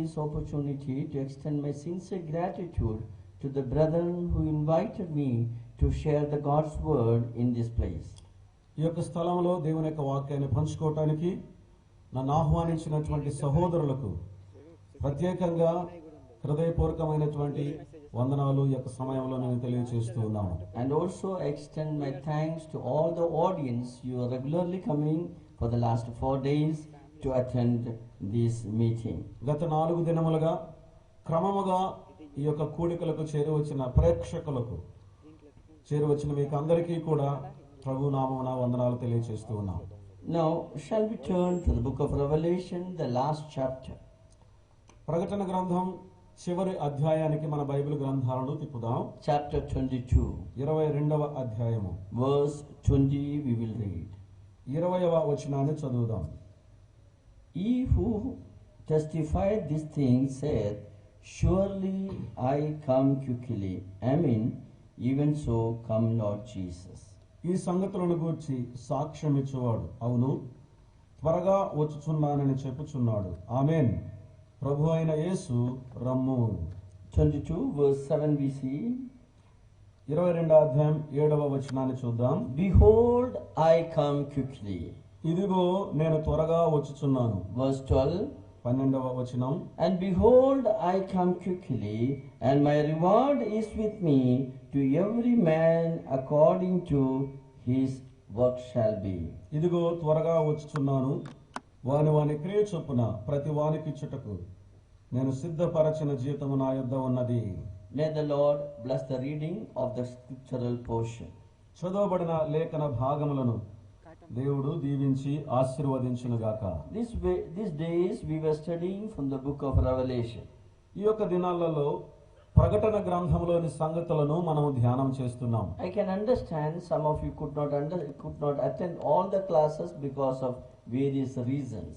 this opportunity to extend my sincere gratitude to the brethren who invited me to share the God's word in this place. ఈ యొక్క స్థలంలో దేవుని యొక్క వాక్యాన్ని పంచుకోవటానికి నన్ను ఆహ్వానించినటువంటి సహోదరులకు ప్రత్యేకంగా హృదయపూర్వకమైనటువంటి వందనాలు ఈ యొక్క సమయంలో నేను తెలియజేస్తూ ఉన్నాను. And also extend my thanks to all the audience you are regularly coming for the last 4 days to attend this meeting. గత 4 దినములుగా క్రమముగా ఈ యొక్క కూడికలకు చేరువచ్చిన ప్రేక్షకులకు చేరువచ్చిన మీకు అందరికీ కూడా ప్రభు నామమున వందనాలు తెలియజేస్తూ ఉన్నాను. Now shall we turn to the book of Revelation, the last chapter. ప్రకటన గ్రంథం చివరి అధ్యాయానికి మన బైబిల్ గ్రంథాలను తిప్పుదాం. Chapter 22. 22వ అధ్యాయము Verse 20 we will read. 20వ వచనాన్ని చదువుదాం. He who testified these things said, surely I come quickly. Amen. Even so come Lord Jesus. ఈ సంగతులను గూర్చి సాక్ష్యం ఇచ్చేవాడు అవును త్వరగా వచ్చుచున్నానని చెప్పుచున్నాడు. ఆమేన్. ప్రభు అయిన యేసు రమ్ము. 22 verse 7 we see. 22వ అధ్యాయం 7వ వచనాన్ని చూద్దాం. Behold, I come quickly. ఇదిగో నేను త్వరగా వచ్చుచున్నాను. Verse 12. 12వ వచనం. And behold, I come quickly, and my reward is with me, to every man according to his work shall be. ఇదిగో త్వరగా వచ్చుచున్నాను, వాని క్రియ చొప్పున ప్రతి వానికిచ్చుటకు నేను సిద్ధపరచిన జీతము నా యొద్ద ఉన్నది. May the Lord bless the reading of the scriptural portion. చదవబడిన లేఖన భాగములను దేవుడు దీవించి ఆశీర్వదించునుగాక. These days we were studying from the book of Revelation. ఈ యొక్క దినాలలో ప్రకటన గ్రంథంలోని సంగతులను మనం ధ్యానం చేస్తున్నాం. I can understand some of you could not attend all the classes because of various reasons.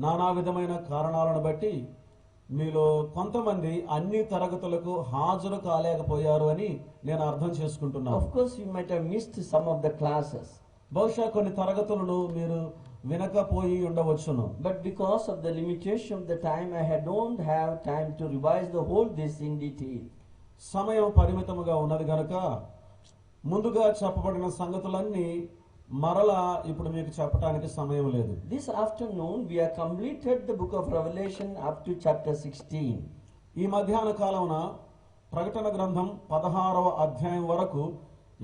నానా విధమైన కారణాలను బట్టి మీలో కొంతమంది అన్ని తరగతులకు హాజరు కాలేకపోయారు అని నేను అర్థం చేసుకుంటున్నాను. Of course you might have missed some of the classes. బహుశా కొన్ని తరగతులను మీరు వినకపోయి ఉండవచ్చును. But because of the limitation of the time, I don't have time to revise the whole this in detail. సమయం పరిమితముగా ఉన్నది గనుక ముందుగా చెప్పబడిన సంగతులన్నీ మరలా ఇప్పుడు మీకు చెప్పడానికి సమయం లేదు. This afternoon we have completed the book of Revelation up to chapter 16. ఈ మధ్యాహ్న కాలమున ప్రకటన గ్రంథం 16వ అధ్యాయం వరకు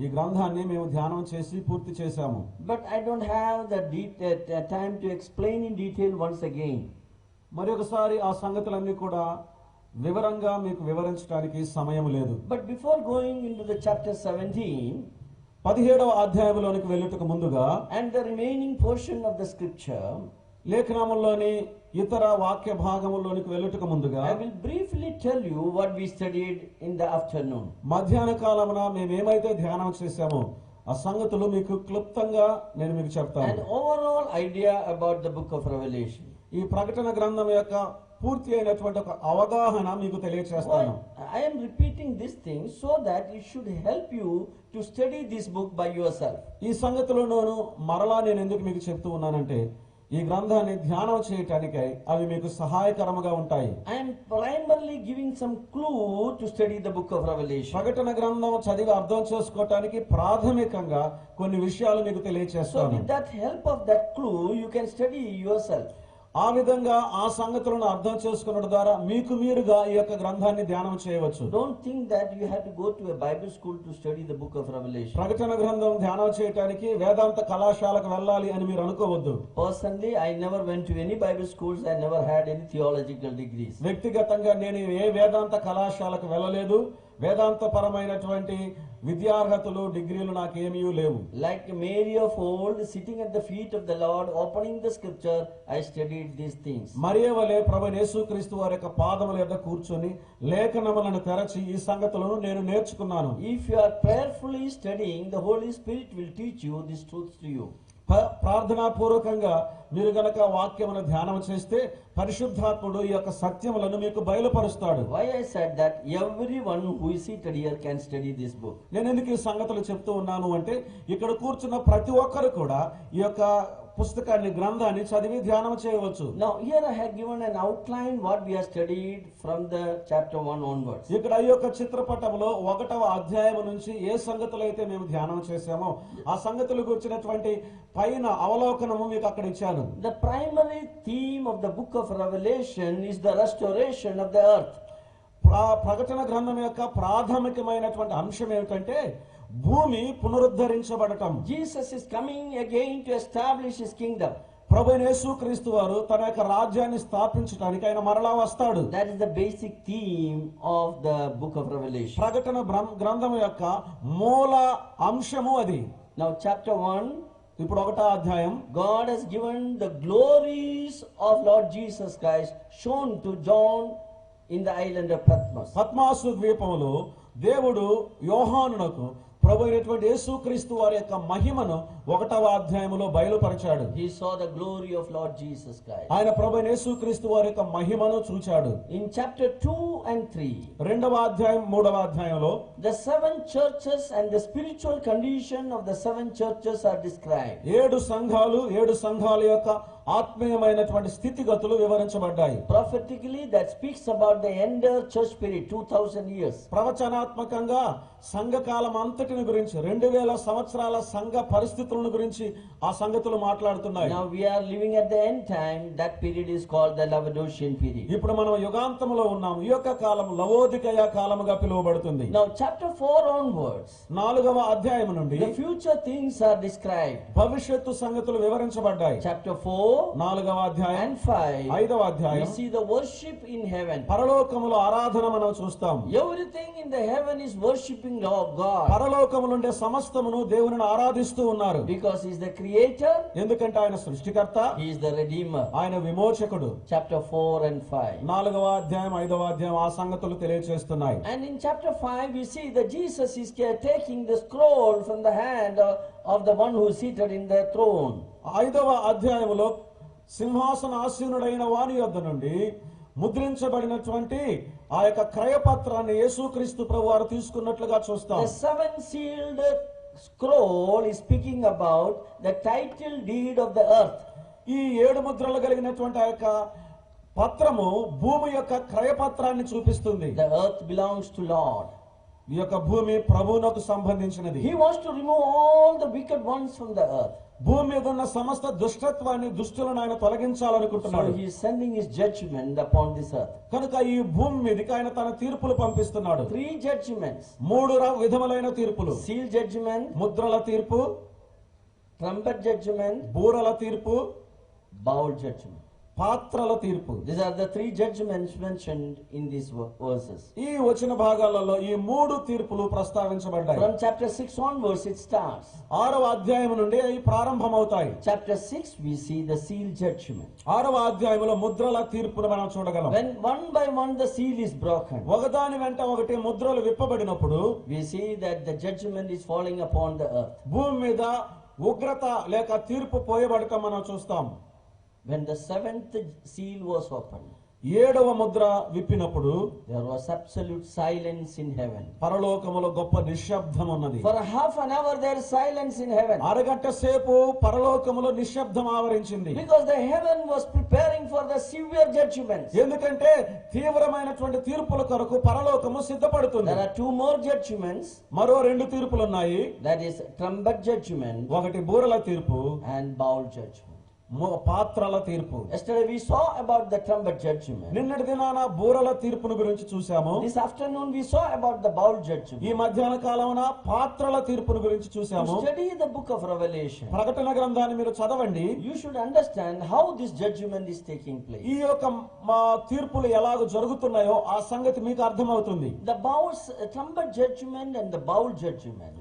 ఈ గ్రంథాన్ని మేము ధ్యానం చేసి పూర్తి చేశాము. But I don't have the time to explain in detail once again. మరి ఒకసారి ఆ సంగతులన్నీ కూడా వివరంగా మీకు వివరించడానికి సమయం లేదు. But before going into the chapter 17, 17వ అధ్యాయంలోనికి వెళ్ళుటకు ముందుగా and the remaining portion of the scripture, లేఖనములోని ఇతర వాక్య భాగములోనికి వెళ్ళుటకు ముందుగా I will briefly tell you what we studied in the afternoon. మధ్యాహ్న కాలమున మేము ఏమైతే ధ్యానం చేశామో ఆ సంగతులు మీకు క్లుప్తంగా నేను మీకు చెప్తాను. An overall idea about the book of Revelation. ఈ ప్రకటన గ్రంథం యొక్క పూర్తి అయినటువంటి ఒక అవగాహన మీకు తెలియజేస్తాను. I am repeating this thing so that it should help you to study this book by yourself. ఈ సంగతులను మరలా నేను ఎందుకు మీకు చెప్తూ ఉన్నానంటే ఈ గ్రంథాన్ని ధ్యానం చేయటానికై అవి మీకు సహాయకరముగా ఉంటాయి. I am primarily giving some clue to study the book of Revelation. ప్రకటన గ్రంథం చదివి అర్థం చేసుకోవటానికి ప్రాథమికంగా కొన్ని విషయాలు మీకు So తెలియజేస్తాను. with that help of that clue you can study yourself. ఆ విధంగా ఆ సంగతులను అర్థం చేసుకున్న ద్వారా మీకు మీరుగా ఈ యొక్క గ్రంథాన్ని ధ్యానం చేయవచ్చు. Don't think that you have to go to a Bible school to study the book of Revelation. ప్రకటన గ్రంథం ధ్యానం చేయడానికి వేదాంత కళాశాలకు వెళ్ళాలి అని మీరు అనుకోవద్దు. Personally, I never went to any Bible schools. I never had any theological degrees. వ్యక్తిగతంగా నేను ఏ వేదాంత కళాశాలకు వెళ్ళలేదు. వేదాంత పరమైనటువంటి విద్యార్హతలు డిగ్రీలు నాకేమీ లేవు. Like Mary of old, sitting at the feet of the Lord, opening the scripture, I studied these things. మరియ వలె ప్రభువైన యేసుక్రీస్తు వారి యొక్క పాదముల యొద్ద కూర్చొని లేఖనములను తెరచి ఈ సంగతులను నేను నేర్చుకున్నాను. If you are prayerfully studying, the Holy Spirit will teach you these truths to you. ప్రార్థనా పూర్వకంగా మీరు గనక వాక్యమును ధ్యానం చేస్తే పరిశుద్ధాత్ముడు ఈ యొక్క సత్యములను మీకు బయలుపరుస్తాడు. Why I said that everyone who is seated here can study this book. నేను ఎందుకు ఈ సంగతులు చెప్తూ ఉన్నాను అంటే ఇక్కడ కూర్చున్న ప్రతి ఒక్కరు కూడా ఈ యొక్క పుస్తకాన్ని గ్రంథాన్ని చదివి ధ్యానం చేయవచ్చు. Now here I have given an outline what we have studied from the chapter 1 onwards. ఇక్కడ ఈ యొక్క చిత్రపటంలో 1వ అధ్యాయం నుంచి ఏ సంగతులు అయితే మేము ధ్యానం చేశామో ఆ సంగతుల గురించినటువంటి పైన అవలోకనము మీకు అక్కడ ఇచ్చాను. The primary theme of the book of Revelation is the restoration of the earth. ప్రకటన గ్రంథం యొక్క ప్రాథమికమైనటువంటి అంశం ఏమిటంటే భూమి పునరుద్ధరించబడటం. Jesus is coming again to establish his kingdom. ప్రభువైన యేసుక్రీస్తు వారు తన యొక్క రాజ్యాన్ని స్థాపించడానికి ఆయన మరలా వస్తాడు. That is the basic theme of the book of Revelation. ప్రకటన గ్రంథం యొక్క మూల అంశము అది. Now chapter 1, ఇప్పుడు 1వ అధ్యాయం, God has given the glories of Lord Jesus Christ shown to John in the island of Patmos. పద్మాసు ద్వీపములో దేవుడు యోహానునకు ప్రభు అయినటువంటి యేసుక్రీస్తు వారి యొక్క మహిమను 1వ అధ్యాయములో బయలుపరిచాడు. He saw the glory of Lord Jesus Christ. ఆయన ప్రభు అయిన యేసుక్రీస్తు వారి యొక్క మహిమను చూచాడు. In chapter 2 and 3, 2వ అధ్యాయం 3వ అధ్యాయంలో the 7 churches and the spiritual condition of the 7 churches are described. 7 సంఘాల యొక్క ఆత్మీయమైనటువంటి స్థితిగతులు వివరించబడ్డాయి. Prophetically, that speaks about the end church period, 2000 years. ప్రవచనాత్మకంగా సంఘకాలం అంతటిని గురించి 2000 సంవత్సరాల సంఘ పరిస్థితులను గురించి ఆ సంగతులు మాట్లాడుతున్నాయి. Now we are living at the end time. That period is called the Laodicean period. ఇప్పుడు మనం యుగాంతములో ఉన్నాం. ఈ యొక్క కాలం లవోదికయ కాలముగా పిలువబడుతుంది. Now chapter 4 onwards, 4వ అధ్యాయం నుండి the future things are described. భవిష్యత్తు సంగతులు వివరించబడ్డాయి. Chapter 4 4వ అధ్యాయం and 5, 5వ we అధ్యాయం see the worship in heaven. పరలోకములో ఆరాధన మనం చూస్తాం. Everything in the heaven is worshipping God. పరలోకములుండే సమస్తమును దేవునిని ఆరాధిస్తూ ఉన్నారు. Because he is the creator, ఎందుకంటే ఆయన సృష్టికర్త, he is the redeemer. ఆయన విమోచకుడు. Chapter 4 and 5. 4వ అధ్యాయం 5వ అధ్యాయం ఆ సంగతులు తెలియజేస్తున్నాయి. And in chapter 5 we see that Jesus is taking the scroll from the hand of the one who is seated in the throne. 5వ అధ్యాయములో సింహాసన ఆసీనుడైన వాని యొద్ద నుండి ముద్రించబడినటువంటి ఆ యొక్క క్రయపత్రాన్ని యేసుక్రీస్తు ప్రభువారు తీసుకున్నట్లుగా చూస్తాం. The 7 sealed scroll is speaking about the title deed of the earth. ఈ 7 ముద్రలు కలిగినటువంటి ఆ యొక్క పత్రము భూమి యొక్క క్రయపత్రాన్ని చూపిస్తుంది. The earth belongs to Lord. ఈ యొక్క భూమి ప్రభువునకు సంబంధించినది. He wants to remove all the wicked ones from the earth. భూమి మీద ఉన్న సమస్త దుష్టత్వాన్ని దుష్టులను ఆయన తొలగించాలనుకుంటున్నాడు. So he is sending his judgment upon this earth. కనుక ఈ భూమి మీదకి ఆయన తన తీర్పులు పంపిస్తున్నాడు. 3 judgments. 3 విధములైన తీర్పులు. Seal judgment, ముద్రల తీర్పు, trumpet judgment, బూరల తీర్పు, bowl judgment. పాత్రల తీర్పు. These are the 3 judgments mentioned in these verses. ఈ వచన భాగాలలో ఈ 3 తీర్పులు ప్రస్తావించబడ్డాయి. From chapter 6 onwards it starts. 6వ అధ్యాయం నుండి అవి ప్రారంభమవుతాయి. Chapter 6 we see the seal judgment. 6వ అధ్యాయంలో ముద్రల తీర్పును మనం చూడగలం. When one by one the seal is broken, ఒకదాని వెంట ఒకటి ముద్రలు విప్పబడినప్పుడు we see that the judgment is falling upon the earth. భూమి మీద ఉగ్రత లేక తీర్పు పోయబడటం మనం చూస్తాం. When the 7th seal was opened, 7వ Mudra విప్పినప్పుడు there was absolute silence in heaven. పరలోకములో గొప్ప నిశ్శబ్దం ఉన్నది. For half an hour there is silence in heaven. అరగంట సేపు పరలోకములో నిశ్శబ్దం ఆవరించింది. Because the heaven was preparing for the severe judgments. ఎందుకంటే తీవ్రమైనటువంటి తీర్పుల కొరకు పరలోకము సిద్ధపడుతుంది. There are 2 more judgments. మరో 2 తీర్పులు ఉన్నాయి. That is trumpet judgment ఒకటి బూరల తీర్పు, and bowl judgment. పాత్రల తీర్పు. Yesterday we saw about the trumpet judgment. నిన్నటి దినాన బూరల తీర్పును గురించి చూసాము. This afternoon we saw about the bowl judgment. ఈ మధ్యాహ్న కాలమున పాత్రల తీర్పును గురించి చూసాము. Study the book of Revelation. ప్రకటన గ్రంథాన్ని మీరు చదవండి. You should understand how this judgment is taking place. ఈ యొక్క తీర్పులు ఎలాగ జరుగుతున్నాయో ఆ సంగతి మీకు అర్థమవుతుంది. The bowls, trumpet judgment and the bowl judgment,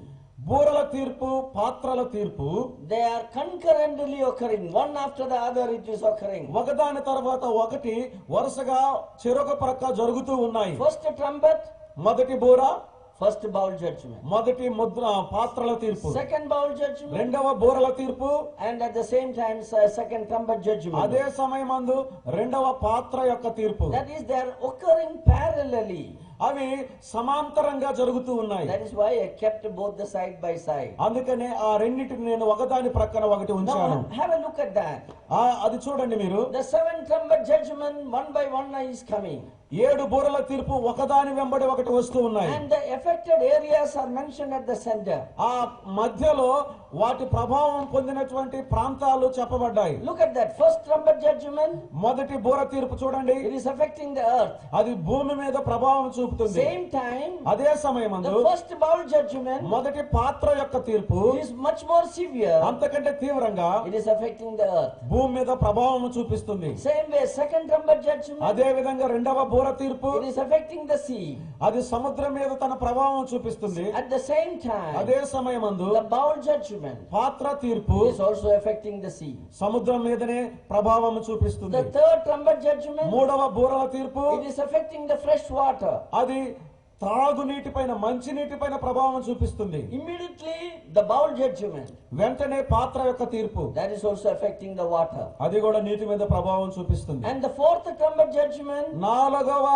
బూరల తీర్పు, పాత్రల తీర్పు, they are concurrently occurring. One after the other it is occurring. ఒకదాని తర్వాత ఒకటి వరుసగా చెరొక ప్రక్క జరుగుతూ ఉన్నాయి. First trumpet, మొదటి బూర, first bowl judgment. మొదటి ముద్ర పాత్రల తీర్పు, Second bowl judgment, రెండవ బూరల తీర్పు, and at the same time second trumpet judgment. అదే సమయమందు రెండవ పాత్ర యొక్క తీర్పు. That is, they are occurring parallelly. అవి సమాంతరంగా జరుగుతూ ఉన్నాయి. That is why I kept both the side by side. అందుకనే ఆ రెండింటిని నేను ఒకదాని ప్రక్కన ఒకటి ఉంచాను. Now have a look at that. అది చూడండి మీరు. The seven trumpet judgment one by one is coming. 7 బూరల తీర్పు ఒకదాని వెంబడి ఒకటి వస్తూ ఉన్నాయి. And the affected areas are mentioned at the center. ఆ మధ్యలో వాటి ప్రభావం పొందినటువంటి ప్రాంతాలు చెప్పబడ్డాయి. Look at that first trumpet judgment. మొదటి బూర తీర్పు చూడండి. It is affecting the earth. అది భూమి మీద ప్రభావం చూపుతుంది. Same time, అదే సమయమందు the first bowl judgment, మొదటి పాత్ర యొక్క తీర్పు is much more severe. అంతకంటే తీవ్రంగా It is affecting the earth. భూమి మీద ప్రభావం చూపిస్తుంది. Same way, second trumpet judgment, అదే విధంగా రెండవ బూర తీర్పు it is affecting the sea. అది సముద్రం మీద తన ప్రభావం చూపిస్తుంది. At the same time, అదే సమయమందు the bowl judgment పాత్ర తీర్పు is also affecting the sea. సముద్రం మీదనే ప్రభావం చూపిస్తుంది. The third trumpet judgment, మూడవ బూరల తీర్పు it is affecting the fresh water. అది త్రాగునీటిపైన మంచినీటిపైన ప్రభావం చూపిస్తుంది. Immediately, the bowl judgment, వెంటనే పాత్ర యొక్క తీర్పు that is also affecting the water. అది కూడా నీటి మీద ప్రభావం చూపిస్తుంది. And the fourth trumpet judgment, నాలుగవ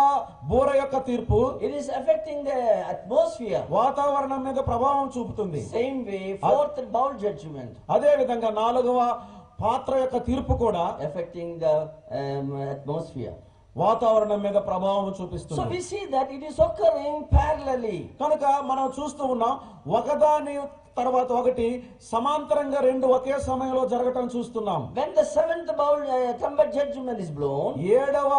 బూర యొక్క తీర్పు it is affecting the atmosphere. వాతావరణం మీద ప్రభావం చూపుతుంది. Same way, fourth bowl judgment, అదే విధంగా నాలుగవ పాత్ర యొక్క తీర్పు కూడా affecting the atmosphere. వాతావరణం మీద ప్రభావం So చూపిస్తుంది. we see that it is occurring parallelly. కనుక మనం చూస్తూ ఉన్నాం ఒకదాని తర్వాత ఒకటి సమాంతరంగా రెండు ఒకే సమయంలో జరగటం చూస్తున్నాం. When the seventh bowl trumpet judgment is blown, 7వ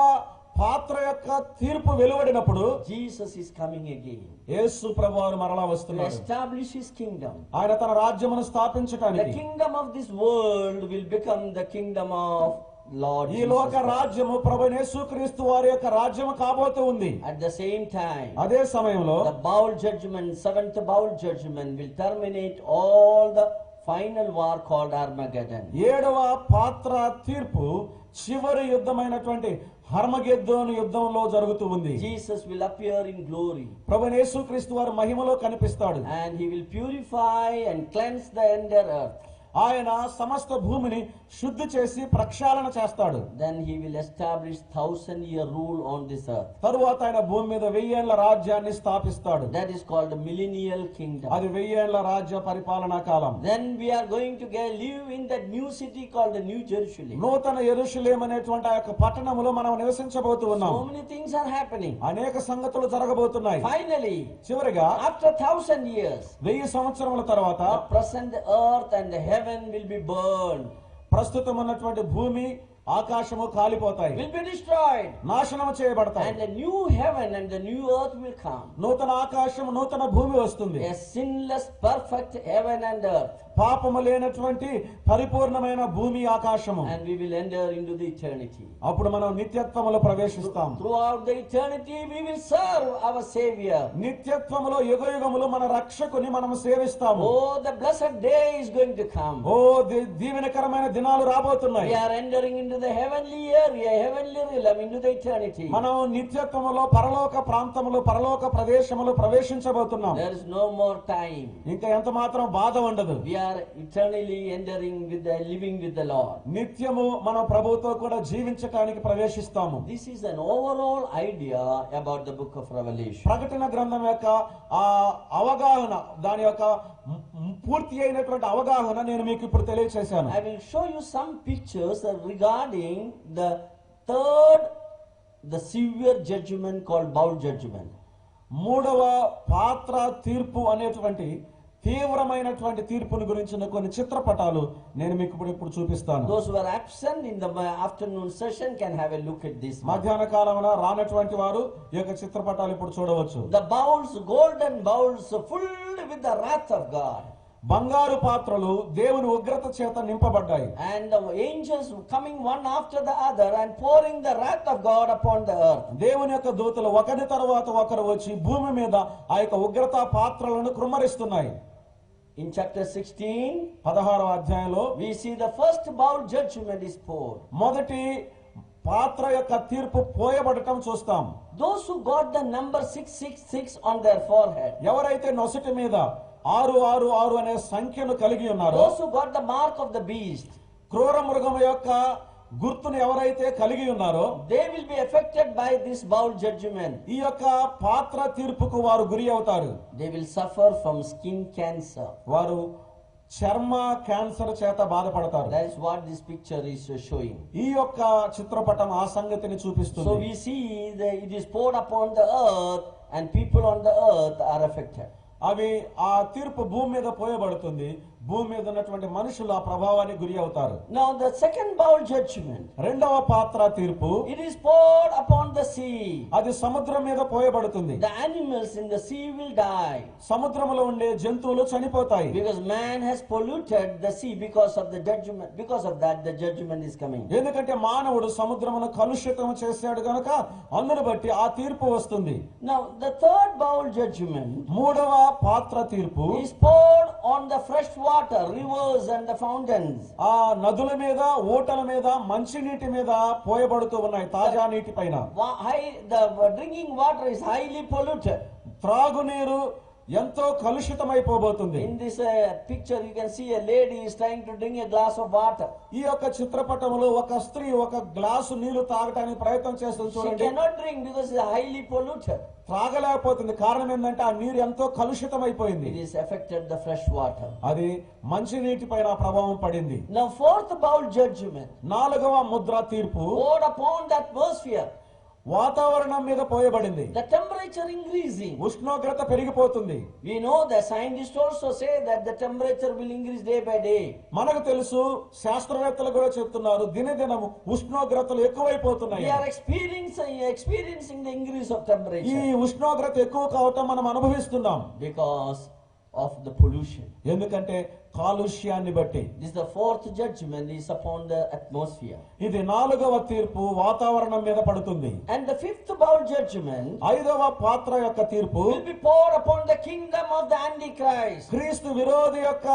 పాత్ర యొక్క తీర్పు వెలువడినప్పుడు Jesus is coming again యేసు ప్రభువారు మరలా to వస్తున్నారు. establish his kingdom. ఆయన తన రాజ్యమును The స్థాపించటానికి kingdom of this world will become the kingdom of Lord ఈ Jesus లోక Christ. రాజ్యము ప్రభు యేసుక్రీస్తు వారి యొక్క రాజ్యము కాబోతూ ఉంది. At the same time, అదే సమయంలో the bowl judgment, seventh bowl judgment will terminate all the final war called Armageddon. 7వ పాత్ర తీర్పు చివరి యుద్ధమైనటువంటి హర్మగెద్దోను యుద్ధంలో జరుగుతూ ఉంది. Jesus will appear in glory ప్రభు యేసుక్రీస్తు వారు మహిమలో కనిపిస్తాడు. and he will purify and cleanse the entire earth. ఆయన సమస్త భూమిని శుద్ధి చేసి ప్రక్షాళన చేస్తాడు. Then he will establish 1,000-year rule on this earth. తరువాత ఆయన భూమి మీద 1000 ఏళ్ల రాజ్యాన్ని స్థాపిస్తాడు. That is called the millennial kingdom. అది 1000 ఏళ్ల రాజ్య పరిపాలనా కాలం. Then we are going to live in that new city called the New Jerusalem. నూతన యెరూషలేము అనేటువంటి ఆ యొక్క పట్టణములో మనం నివసించబోతూ ఉన్నాం. So many things are happening. అనేక సంగతులు జరగబోతున్నాయి. Finally, చివరిగా after 1,000 years, 1000 సంవత్సరముల తర్వాత the present earth and the heaven will be burned, ప్రస్తుతం ఉన్నటువంటి భూమి ఆకాశము కాలిపోతాయి, will be destroyed, నాశనము చేయబడతాయి. and the new heaven and the new earth will come. నూతన ఆకాశము నూతన భూమి వస్తుంది. A sinless, perfect heaven and earth. పాపము లేనటువంటి పరిపూర్ణమైన భూమి ఆకాశము. And we will enter into the eternity. అప్పుడు మనం నిత్యత్వములో ప్రవేశిస్తాం. Throughout the eternity we will serve our Savior. నిత్యత్వములో యుగయుగములు మన రక్షకుని మనం సేవిస్తాము. Oh, the blessed day is going to come. ఓ దీవెనకరమైన దినాలు రాబోతున్నాయి. We are entering into the heavenly area, heavenly realm, into the eternity. మనం నిత్యత్వములో పరలోక ప్రాంతములో పరలోక ప్రదేశములో ప్రవేశించబోతున్నాం. There is no more time. ఇంకా ఎంత మాత్రం బాధ ఉండదు. We are eternally entering living with the Lord. నిత్యము మన ప్రభువుతో కూడా జీవించడానికి ప్రవేశిస్తాము. This is an overall idea about the book of Revelation. ప్రకటన గ్రంథం యొక్క ఆ అవగాహన, దాని యొక్క పూర్తి అయినటువంటి అవగాహన నేను మీకు ఇప్పుడు తెలియజేశాను. I will show you some pictures regarding the third, the severe judgment called bowl judgment. మూడవ పాత్ర తీర్పు అనేటువంటి తీవ్రమైనటువంటి తీర్పుని గురించిన కొన్ని చిత్రపటాలు నేను మీకు ఇప్పుడు చూపిస్తాను. Those who are absent in the afternoon session can have a look at this. మధ్యాహ్న కాలమున రానటువంటి వారు ఈ యొక్క చిత్రపటాలు ఇప్పుడు చూడవచ్చు. The bowls, golden bowls, filled with the wrath of God. బంగారు పాత్రలు దేవుని ఉగ్రత చేత నింపబడ్డాయి. And the angels coming one after the other and pouring the wrath of God upon the earth. దేవుని యొక్క దూతలు ఒకరి తర్వాత ఒకరు వచ్చి భూమి మీద ఆ యొక్క ఉగ్రత పాత్రలను కృమ్మరిస్తున్నాయి. In chapter 16, 16వ అధ్యాయంలో we see the first bowl judgment is poured. మొదటి పాత్ర యొక్క తీర్పు పోయబడటం చూస్తాం. Those who got the number 666 on their forehead, ఎవరైతే నొసటి మీద 666 అనే సంఖ్యను కలిగి ఉన్నారో, those who got the mark of the beast, క్రూర మృగము యొక్క గుర్తును ఎవరైతే కలిగి ఉన్నారో they will be affected by this bowl judgment. ఈ యొక్క పాత్ర తీర్పుకు వారు గురి అవుతారు. They will suffer from skin cancer. వారు చర్మ క్యాన్సర్ చేత బాధపడతారు. That is what this picture is showing. ఈ యొక్క చిత్రపటం ఆ సంగతిని చూపిస్తుంది. So we see that it is poured upon the earth and people on the earth are affected. అవి ఆ తీర్పు భూమి మీద పోయబడుతుంది. భూమి మీద ఉన్నటువంటి మనుషులు ఆ ప్రభావానికి గురి అవుతారు. Now the second bowl judgment, రెండవ పాత్ర తీర్పు, it is poured upon the sea. అది సముద్రం మీద పోయబడుతుంది. The animals in the sea will die. సముద్రంలో ఉండే జంతువులు చనిపోతాయి. Because man has polluted the sea because of the judgment. Because of that the judgment is coming. ఎందుకంటే మానవుడు సముద్రమును కలుషితం చేశాడు గనుక అందును బట్టి ఆ తీర్పు వస్తుంది. Now the third bowl judgment, మూడవ పాత్ర తీర్పు, is poured on the fresh water, rivers and the fountains. ఆ నదుల మీద, ఓటల మీద, మంచినీటి మీద పోయబడుతూ ఉన్నాయి. తాజా నీటి పైన The drinking water is highly polluted. త్రాగునీరు ఎంతో కలుషితమైపోబోతుంది. In this picture you can see a lady is trying to drink a glass of water. ఈ యొక్క చిత్రపటంలో ఒక స్త్రీ ఒక గ్లాసు నీళ్లు తాగడానికి ప్రయత్నం చేస్తుంది. She చూడండి, cannot drink because it is highly polluted. త్రాగలేకపోతుంది. కారణం ఏంటంటే ఆ నీరు ఎంతో కలుషితమైపోయింది. It is affected the fresh water. అది మంచినీటి పైన ప్రభావం పడింది. Now fourth bowl judgment, నాలుగవ ముద్ర తీర్పు poured upon the atmosphere. వాతావరణం మీద పోయబడింది. The temperature increasing. ఉష్ణోగ్రత పెరిగిపోతుంది. We know the scientists also say that the temperature will increase day by day. మనకు తెలుసు, శాస్త్రవేత్తలు కూడా చెప్తున్నారు, దినదినము ఉష్ణోగ్రతలు ఎక్కువైపోతున్నాయి. We are experiencing the increase of ఈ temperature ఉష్ణోగ్రత ఎక్కువ కావటం మనం అనుభవిస్తున్నాం. because of the pollution. ఎందుకంటే కాలుష్యాన్ని బట్టి. This is the fourth judgment is upon the atmosphere. ఇది నాలుగవ తీర్పు వాతావరణం మీద పడుతుంది. And the fifth bowl judgment ఐదవ పాత్ర యొక్క తీర్పు will be poured upon the kingdom of the Antichrist. క్రీస్తు విరోధి యొక్క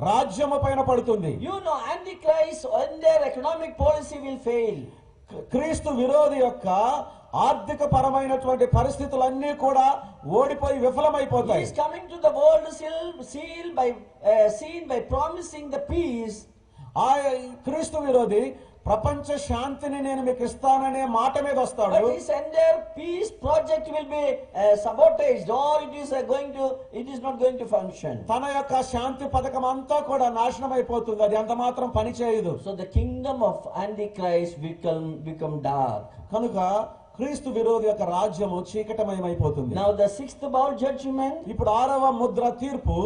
రాజ్యము పైన పడుతుంది. You know, Antichrist and their economic policy will fail. క్రీస్తు విరోధి యొక్క ఆర్థిక పరమైనటువంటి పరిస్థితులన్నీ కూడా ఓడిపోయి He విఫలమైపోతాయి. is coming to the world seen by promising the peace. ఆ క్రీస్తు విరోధి ప్రపంచ శాంతిని నేను మీకు ఇస్తాననే మాట మీద వస్తాడు. But his entire peace project will be sabotaged, or it is not going to function. తన యొక్క శాంతి పథకం అంతా కూడా నాశనం అయిపోతుంది. అది అంత మాత్రం పని చేయదు. So the kingdom of Antichrist will become dark. కనుక క్రీస్తు విరోధి యొక్క రాజ్యము చీకటమయమైపోతుంది. Now the sixth bowl judgment, ఇప్పుడు ఆరవ ముద్ర తీర్పు,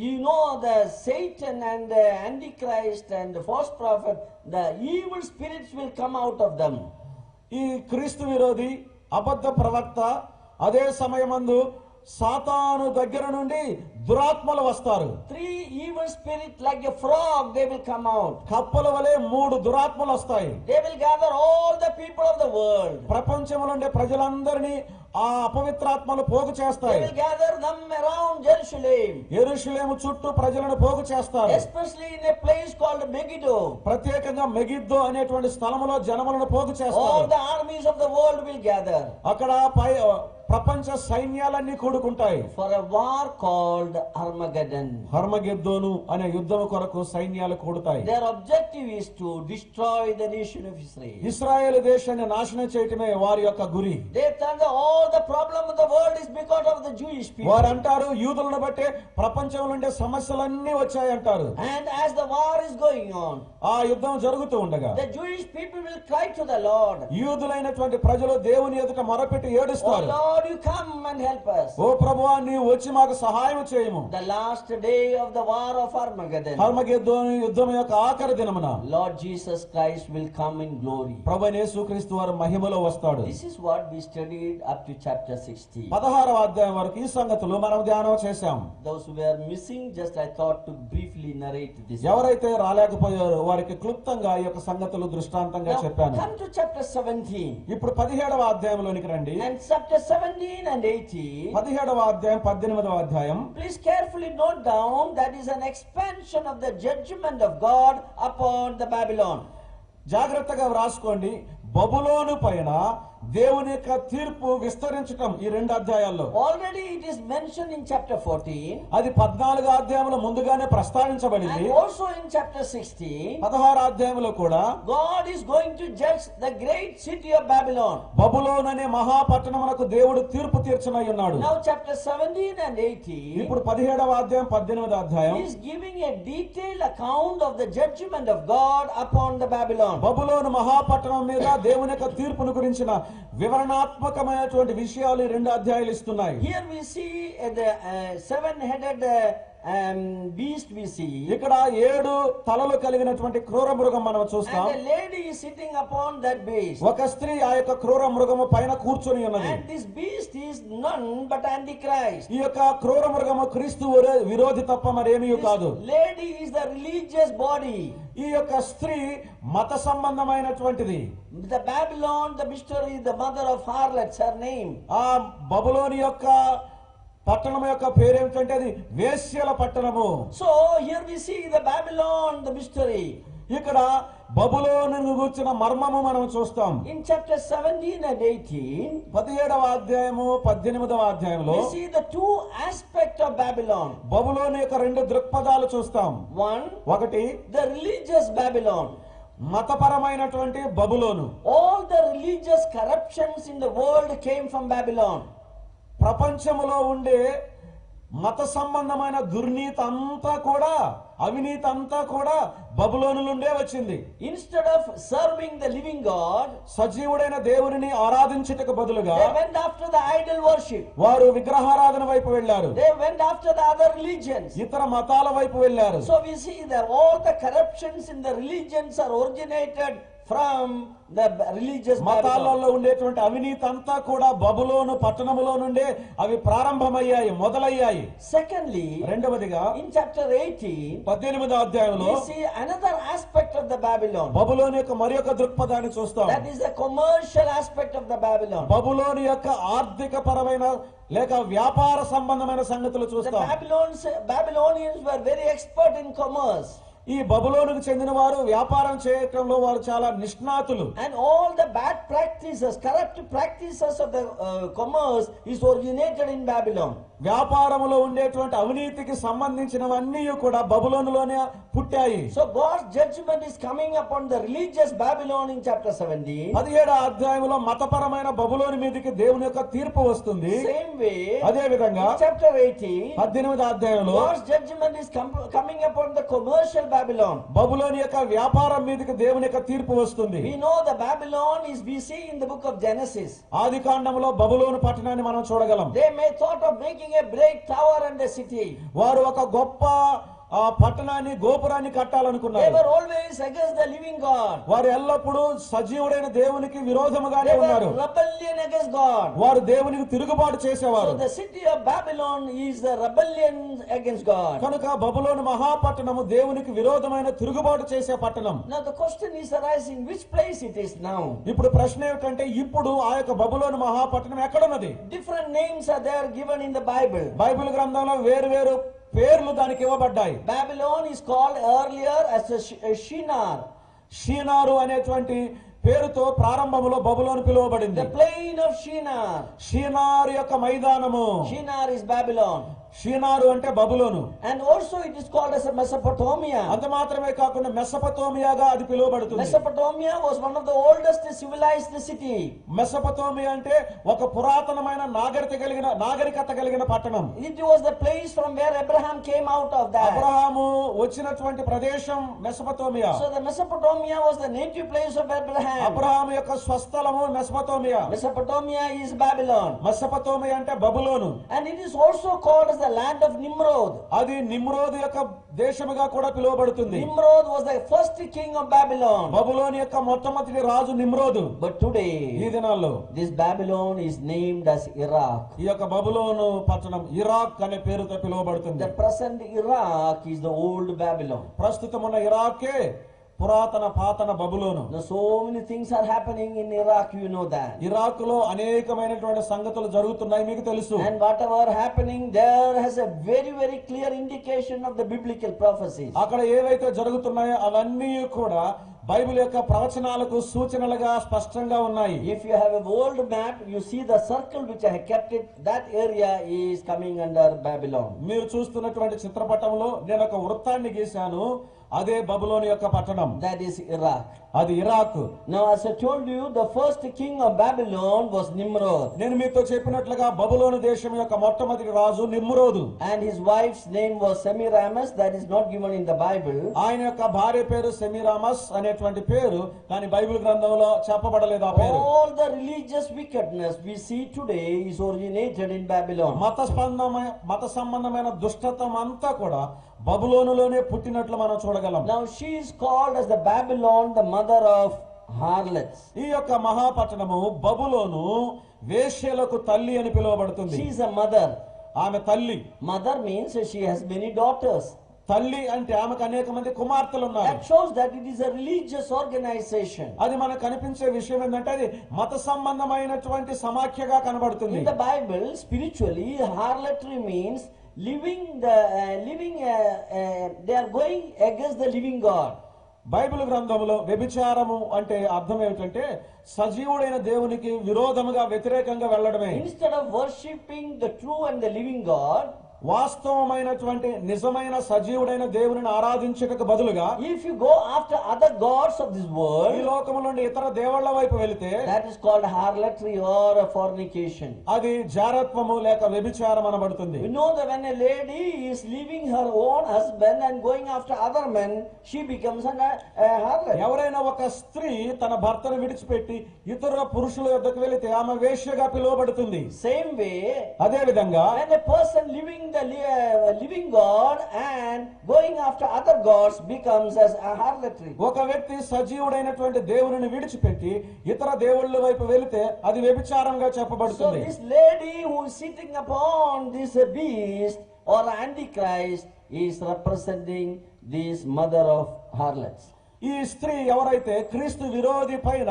you know, the Satan and the Antichrist and the false prophet, the evil spirits will come out of them. ఈ క్రీస్తు విరోధి అబద్ధ ప్రవక్త అదే సమయమందు సాతాను దగ్గర నుండి దురాత్మలు వస్తారు. 3 evil spirits like a frog, they will come out. కప్పల వలె 3 దురాత్మలు వస్తాయి. They will gather all the people of the world. ప్రపంచంలో ఉండే ప్రజలందరినీ ఆ అపవిత్రాత్మలు పోగు They చేస్తాయి. will gather them around Jerusalem, యెరూషలేము చుట్టూ ప్రజలను పోగు చేస్తారు. especially in a place called Megiddo. ప్రత్యేకంగా మెగిద్దో అనేటువంటి స్థలములో జనములను పోగు All చేస్తారు. the armies of the world will gather అక్కడ ప్రపంచ సైన్యాలన్నీ కూడుకుంటాయి. for a war called Armageddon. హర్మగెద్దోను అనే యుద్ధం కొరకు సైన్యాలు కూడుతాయి. Their objective is to destroy the nation of Israel. ఇశ్రాయేలు దేశాన్ని నాశనం చేయటమే వారి యొక్క గురి. They thought that all the problem of the world is because of the Jewish people. వారు అంటారు, యూదులను బట్టే ప్రపంచంలో ఉండే సమస్యలన్నీ వచ్చాయంటారు. And as the war is going on, ఆ యుద్ధం జరుగుతూ ఉండగా the Jewish people will cry to the Lord, యూదులైనటువంటి ప్రజలు దేవుని ఎదుట మొరపెట్టి "Oh ఏడుస్తారు. Lord, you come and help us." ఓ ప్రభువా, నీవు వచ్చి మాకు సహాయం చేయము. The last day of the war of Armageddon, హర్మగెద్దోను యుద్ధం యొక్క ఆఖరి దినమున Lord Jesus Christ will come in glory. ప్రభువైన యేసుక్రీస్తు వారు మహిమలో వస్తాడు. This is what we studied up to chapter 16. 16వ అధ్యాయం వరకు ఈ సంగతులు మనం ధ్యానం చేశాం. Those who were missing, just I thought to briefly narrate this. ఎవరైతే రాలేకపోయారో వారికి క్లుప్తంగా ఈ యొక్క సంగతులు దృష్టాంతంగా Now, చెప్పాను. come to chapter 17. ఇప్పుడు 17వ అధ్యాయంలోనికి రండి. And chapter 17 and 18. 17వ అధ్యాయం 18వ అధ్యాయం. Please carefully note down that is an expansion of the judgment of God upon the Babylon. జాగ్రత్తగా వ్రాసుకోండి. బబులోను పైన దేవుని యొక్క తీర్పు విస్తరించటం ఈ 2 అధ్యాయాల్లో. Already it is mentioned in chapter 14. అది 14 అధ్యాయంలో ముందుగానే ప్రస్తావించబడింది. And also in chapter 16. 16 అధ్యాయంలో కూడా God is going to judge the great city of Babylon. బబులోను అనే మహాపట్టణమునకు దేవుడు తీర్పు తీర్చనై ఉన్నాడు. Now chapter 17 and 18. ఇప్పుడు 17వ అధ్యాయం 18వ అధ్యాయం He is giving a detailed account of the judgment of God upon the Babylon. బబులోను మహాపట్టణం మీద దేవుని యొక్క తీర్పును గురించిన వివరణాత్మకమైనటువంటి విషయాలు ఈ 2 అధ్యాయాలు ఇస్తున్నాయి. Here we see the seven-headed beast we see. ఇక్కడ 7 తలలు కలిగినటువంటి క్రూర మృగం మనం చూస్తాం. And a lady is sitting upon that beast. ఒక స్త్రీ ఆ యొక్క క్రూర మృగము పైన కూర్చొని ఉన్నది. And this beast is none but Antichrist. ఈ యొక్క క్రూర మృగము క్రీస్తు విరోధి తప్ప మరేమీ కాదు. This lady is the religious body. ఈ యొక్క స్త్రీ మత సంబంధమైనటువంటిది. The Babylon, the mystery, the mother of harlots, her name. ఆ బబులోని యొక్క పట్టణం యొక్క పేరు ఏమిటంటే అది వేశ్యల పట్టణము. So here we see the Babylon, the mystery. ఇక్కడ బబులోనును గురించిన మర్మము మనం చూస్తాం. In chapter 17 and 18, 17వ అధ్యాయము 18వ అధ్యాయంలో we see the two aspects of Babylon. బబులోను యొక్క 2 దృక్పథాలు చూస్తాం. ఒకటి The religious Babylon. మతపరమైనటువంటి Babylon. All the religious corruptions in the world came from Babylon. ప్రపంచములో ఉండే మత సంబంధమైన దుర్నీతి అంతా కూడా, అవినీతి అంతా కూడా బబులోను నుండే వచ్చింది. Instead of serving the living God, సజీవుడైన దేవునిని ఆరాధించుటకు బదులుగా they went after the idol worship. వారు విగ్రహారాధన వైపు వెళ్ళారు. They went after the other religions. ఇతర మతాల వైపు వెళ్ళారు. So we see that all the corruptions in the religions are originated from the religious Babylon. మతాలలో ఉండేటువంటి అవినీతి అంతా కూడా బబులోను పట్టణములో నుండే అవి ప్రారంభమయ్యాయి, మొదలయ్యాయి. Secondly, రెండవదిగా in chapter 18, 18వ అధ్యాయంలో we see another aspect of the Babylon. బబులోను యొక్క మరొక దృక్పథాన్ని చూస్తాం. That is the commercial aspect of the Babylon. బబులోను యొక్క ఆర్థిక పరమైన లేక వ్యాపార సంబంధమైన సంగతులు The చూస్తాం. Babylonians were very expert in commerce. ఈ బబులోనుకు చెందిన వారు వ్యాపారం చేయటంలో వారు చాలా నిష్ణాతులు. And all the bad practices, corrupt practices of the commerce is originated in Babylon. వ్యాపారములో ఉండేటువంటి అవినీతికి సంబంధించినవన్నీ కూడా బబులోనులోనే పుట్టాయి. So God's judgment is coming upon the religious Babylon in chapter 17. 17వ అధ్యాయంలో మతపరమైన బబులోను మీదకి దేవుని యొక్క తీర్పు వస్తుంది. Same way, అదే విధంగా in chapter 18, 18వ అధ్యాయంలో God's judgment is coming upon the commercial Babylon. బబులోను యొక్క వ్యాపారం మీదకి దేవుని యొక్క తీర్పు వస్తుంది. We know the Babylon is we see in the book of Genesis. ఆదికాండములో బబులోను పట్టణాన్ని మనం చూడగలం. They may thought of making a great tower and a city. వారు ఒక గొప్ప ఆ పట్టణాన్ని గోపురాన్ని They కట్టాలనుకున్నారు. were always against the living God. వారు ఎల్లప్పుడూ సజీవుడైన దేవునికి విరోధముగానే They ఉన్నారు. were rebellion against God. వారు దేవునికి తిరుగుబాటు చేసేవారు. So the city of Babylon is the rebellion against God. కనుక బబులోను మహాపట్టణము దేవునికి విరోధమైన తిరుగుబాటు చేసే పట్టణం. Now the question is arising, which place it is now? ఇప్పుడు ప్రశ్న ఏమిటంటే ఇప్పుడు ఆ యొక్క బబులోను మహాపట్టణం ఎక్కడున్నది? Different names are there given in the Bible. Bible గ్రంథంలో వేరు వేరు పేర్లు దానికి ఇవ్వబడ్డాయి. Babylon is called earlier as a Shinar. షీనారు అనేటువంటి పేరుతో ప్రారంభములో బబులోను పిలువబడింది. The plain of Shinar. షీనారు యొక్క మైదానము. Shinar is Babylon. షీనారు అంటే బబులోను. And also it is called as a Mesopotamia. అంత మాత్రమే కాకుండా మెసపతోమియాగా అది పిలువబడుతుంది. Mesopotamia was one of the oldest civilized city. Mesopotamia అంటే ఒక పురాతనమైన నాగరికత కలిగిన పట్టణం. It was the place from where Abraham came out of that. Abraham వచ్చినటువంటి ప్రదేశం Mesopotamia. So the Mesopotamia was the native place of Abraham. Abraham యొక్క స్వస్థలము Mesopotamia. Mesopotamia is Babylon. Mesopotamia అంటే బబులోను. And it is also called as the land of Nimrod. అది నిమ్రోదు యొక్క దేశముగా కూడా పిలువబడుతుంది. Nimrod was the first king of Babylon. బబులోను యొక్క మొట్టమొదటి రాజు నిమ్రోదు. But today, ఈ దినాల్లో this Babylon is named as Iraq. ఈ యొక్క బబులోను పట్టణం ఇరాక్ అనే పేరుతో పిలువబడుతుంది. The present Iraq is the old Babylon. ప్రస్తుతం ఉన్న ఇరాకే పురాతన పాతన బబులోను. Now so many things are happening in Iraq, you know that. Iraq లో అనేకమైనటువంటి సంగతులు జరుగుతున్నాయి, మీకు తెలుసు. And whatever happening there has a very very clear indication of the biblical prophecies. అక్కడ ఏవైతే జరుగుతున్నాయో అవన్నీ కూడా బైబిల్ యొక్క ప్రవచనాలకు సూచనలుగా స్పష్టంగా ఉన్నాయి. If you have a old map, you see the circle which I have kept it, that area is coming under Babylon. మీరు చూస్తున్నటువంటి చిత్రపటంలో నేను ఒక వృత్తాన్ని గీశాను. అదే బబులోను యొక్క పట్టణం. That is Iraq. అది Iraq. Now, as I told you, the first king of Babylon was Nimrod. నేను మీతో చెప్పినట్లుగా బబులోను దేశం యొక్క మొట్టమొదటి రాజు నిమ్రోదు. And his wife's name was Semiramis. That is not given in the Bible. ఆయన యొక్క భార్య పేరు సెమీరామస్ అనేటువంటి పేరు కానీ బైబిల్ గ్రంథంలో చెప్పబడలేదు ఆ పేరు. All the religious wickedness we see today is originated in Babylon. మత సంబంధమైన దుష్టత్వం అంతా కూడా బబులోనులోనే పుట్టినట్లు మనం చూడగలం. Now she is called as the Babylon, the mother of harlots. ఈ యొక్క మహాపట్టణము బబులోను వేశ్యలకు తల్లి అని పిలువబడుతుంది. She is a mother. ఆమె తల్లి. Mother means she has many daughters. తల్లి అంటే ఆమెకు అనేక మంది కుమార్తెలు ఉన్నారు. That shows that it is a religious organization. అది మనకు కనిపించే విషయం ఏంటంటే అది మత సంబంధమైనటువంటి సమాఖ్యగా కనబడుతుంది. In the Bible, spiritually, harlotry means they are going against the living God. Bible గ్రంథంలో వ్యభిచారము అంటే అర్థం ఏమిటంటే సజీవుడైన దేవునికి విరోధముగా వ్యతిరేకంగా వెళ్ళడమే. Instead of worshipping the true and the living God, వాస్తవమైనటువంటి నిజమైన సజీవుడైన దేవుని ఆరాధించటకు బదులుగా if you go after other gods of this ఈ world, లోకము నుండి ఇతర దేవుళ్ళ వైపు వెళితే that is called harlotry or a fornication. అది జారత్వము లేక వ్యభిచారం అనబడుతుంది. You know that when a lady is leaving her own husband and going after other men, she becomes a harlot. ఎవరైనా ఒక స్త్రీ తన భర్తను విడిచిపెట్టి ఇతర పురుషుల యొద్దకు వెళితే ఆమె వేశ్యగా పిలువబడుతుంది. Same way, అదే విధంగా when a person living the living God and going after other gods becomes as a harlotry. ఒక వ్యక్తి సజీవుడైనటువంటి దేవునిని విడిచిపెట్టి ఇతర దేవుళ్ళ వైపు వెళితే అది వ్యభిచారంగా So చెప్పబడుతుంది. this lady who is sitting upon this beast or antichrist is representing this mother of harlots. ఈ స్త్రీ ఎవరైతే క్రీస్తు విరోధి పైన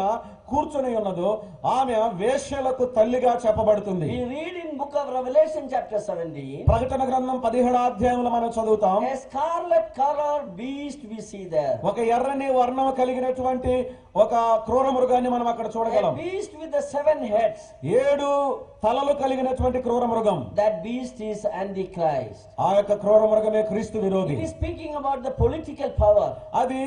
కూర్చొని ఉన్నదో ఆమె వేశ్యలకు తల్లిగా చెప్పబడుతుంది. We read in book of Revelation chapter 17. ప్రకటన గ్రంథం 17వ అధ్యాయంలో మనం చదువుతాం. A scarlet colored beast we see there. ఒక ఎర్రని వర్ణం కలిగినటువంటి ఒక క్రూర మృగాన్ని మనం అక్కడ A చూడగలం. beast with the 7 heads. 7 తలలు కలిగినటువంటి క్రూర మృగం. That beast is Antichrist. ఆ యొక్క క్రూర మృగమే క్రీస్తు విరోధి. It is speaking about the political power. అది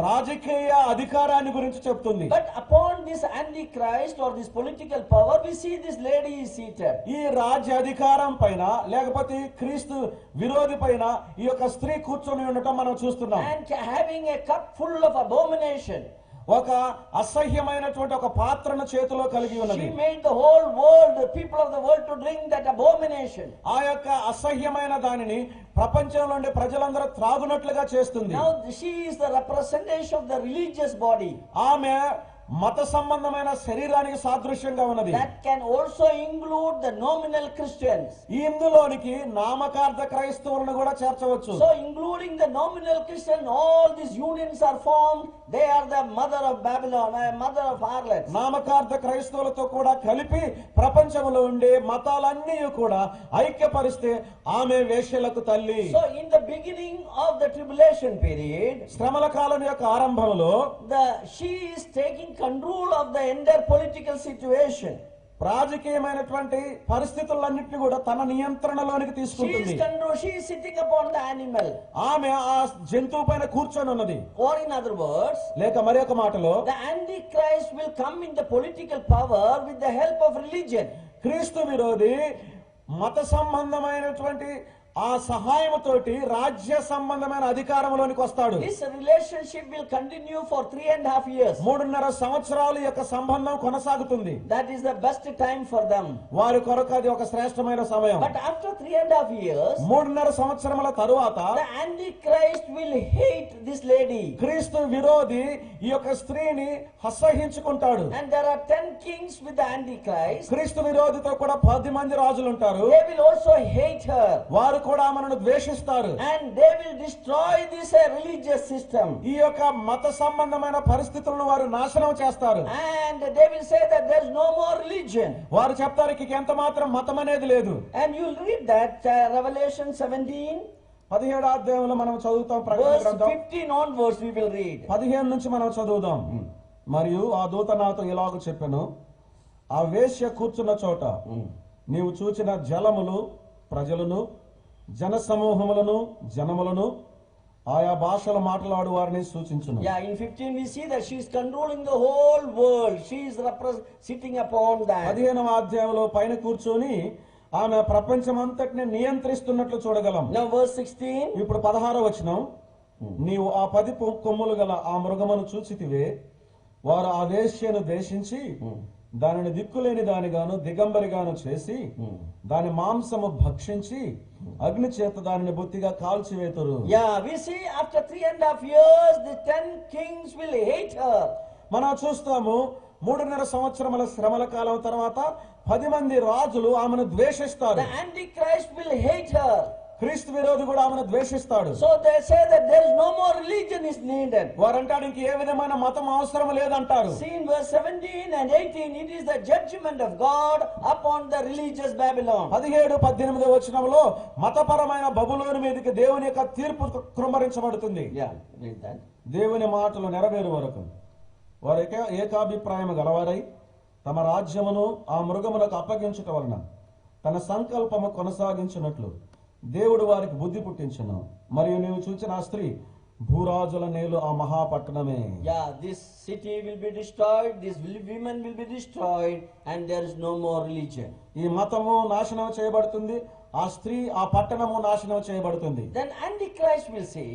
రాజకీయ అధికారాన్ని గురించి చెప్తుంది. But upon this Antichrist or this political power, we see this lady is seated. ఈ రాజ్య అధికారం పైన లేకపోతే క్రీస్తు విరోధి పైన ఈ యొక్క స్త్రీ కూర్చొని ఉండటం మనం చూస్తున్నాం. And having a cup full of abomination. ఒక అసహ్యమైనటువంటి ఒక పాత్రను చేతిలో కలిగి ఉన్నది. She made the whole world, the people of the world, to drink that abomination. ఆ యొక్క అసహ్యమైన దానిని ప్రపంచంలో ఉండే ప్రజలందరూ త్రాగునట్లుగా చేస్తుంది. Now she is the representation of the religious body. ఆమె మత సంబంధమైన శరీరానికి సాదృశ్యంగా ఉన్నది. That can also include the nominal Christians. ఇందులోనికి నామకార్థ క్రైస్తవులను కూడా చేర్చవచ్చు. So including the nominal Christian, all these unions are formed. They are the mother of Babylon, a mother of harlots. నామకార్థ క్రైస్తవులతో కూడా కలిపి ప్రపంచంలో ఉండే మతాలన్నీ కూడా ఐక్యపరిస్తే ఆమె వేశ్యలకు తల్లి. So in the beginning of the tribulation period, శ్రమల కాలం యొక్క ఆరంభంలో she is taking control of the entire political situation. రాజకీయమైనటువంటి పరిస్థితులన్నింటినీ కూడా తన నియంత్రణలోనికి తీసుకుంటుంది. She is sitting upon the animal. ఆమె ఆ జంతువు పైన కూర్చొని ఉన్నది. Or in other words, లేక మరి ఒక మాటలో the Antichrist will come in the political power with the help of religion. క్రీస్తు విరోధి మత సంబంధమైనటువంటి ఆ సహాయముతోటి రాజ్య సంబంధమైన అధికారంలోనికి వస్తాడు. This relationship will continue for 3.5 years. 3.5 సంవత్సరాలు యొక్క సంబంధం కొనసాగుతుంది. That is the best time for them. వారి కొరకు అది ఒక శ్రేష్టమైన సమయం. But after 3.5 years, 3.5 సంవత్సరముల తరువాత the Antichrist will hate this lady. క్రీస్తు విరోధి ఈ యొక్క స్త్రీని అసహ్యించుకుంటాడు. And there are 10 kings with the Antichrist. క్రీస్తు విరోధితో కూడా 10 మంది రాజులు ఉంటారు. They will also hate her. వారు కూడా మనను ద్వేషిస్తారు. And they will destroy this religious system. ఈ యొక్క మత సంబంధమైన పరిస్థితులను వారు నాశనం చేస్తారు. And they will say that there is no more religion. వారు చెప్తారు ఇక ఎంత మాత్రం మతం అనేది లేదు. And you'll read that Revelation 17. 17వ అధ్యాయంలో మనం చదువుతాం. ప్రకటన Verse గ్రంథం 15 onwards we will read. 15 నుంచి మనం చదువుదాం. మరియు ఆ దూత నాతో ఇలాగ చెప్పెను, ఆ వేశ్య కూర్చున్న చోట నీవు చూచిన జలములు ప్రజలను, జనసమూహములను, జనములను, ఆయా భాషలు మాట్లాడు వారిని సూచించును. Yeah, in 15 we see that she is controlling the whole world. She is sitting upon that. 15వ అధ్యాయంలో పైన కూర్చొని ఆమె ప్రపంచమంతటిని నియంత్రిస్తున్నట్లు చూడగలం. Now verse 16. ఇప్పుడు 16వ వచనం, నీవు ఆ 10 కొమ్ములు గల ఆ మృగమును చూచితివే, వారు ఆ వేశ్యను దేశించి దానిని దిక్కులేని దానిగాను దిగంబరిగాను చేసి దాని మాంసము భక్షించి అగ్ని చేత దానిని బొత్తిగా కాల్చివేతురు. Yeah, we see after 3.5 years the 10 kings will hate her. మనం చూస్తాము 3.5 సంవత్సరముల శ్రమల కాలం తర్వాత 10 మంది రాజులు ఆమెను ద్వేషిస్తారు. The Antichrist will hate her. క్రీస్తు విరోధి కూడా ఆమెను ద్వేషిస్తాడు. So they say that there is no more religion is needed. వారంటాడు ఇంక ఏ విధమైన మతం అవసరం లేదంటారు. See in verse 17 and 18, it is the judgment of God upon the religious Babylon. 17, 18 వచనంలో మతపరమైన బబులోను మీదకి దేవుని యొక్క తీర్పు కృమ్మరించబడుతుంది. Yeah, read that. దేవుని మాటలు నెరవేరు వరకు వారు ఏకాభిప్రాయం గలవారై తమ రాజ్యమును ఆ మృగములకు అప్పగించుట వలన తన సంకల్పము కొనసాగించినట్లు దేవుడు వారికి బుద్ధి పుట్టించును. మరియు నీవు చూచిన ఆ స్త్రీ భూరాజుల నేలు ఆ మహాపట్టణమే. Yeah, this city will be destroyed, these women will be destroyed, and there is no more religion. ఈ మతము నాశనం చేయబడుతుంది, ఆ స్త్రీ ఆ పట్టణము నాశనం చేయబడుతుంది. Then Antichrist will say,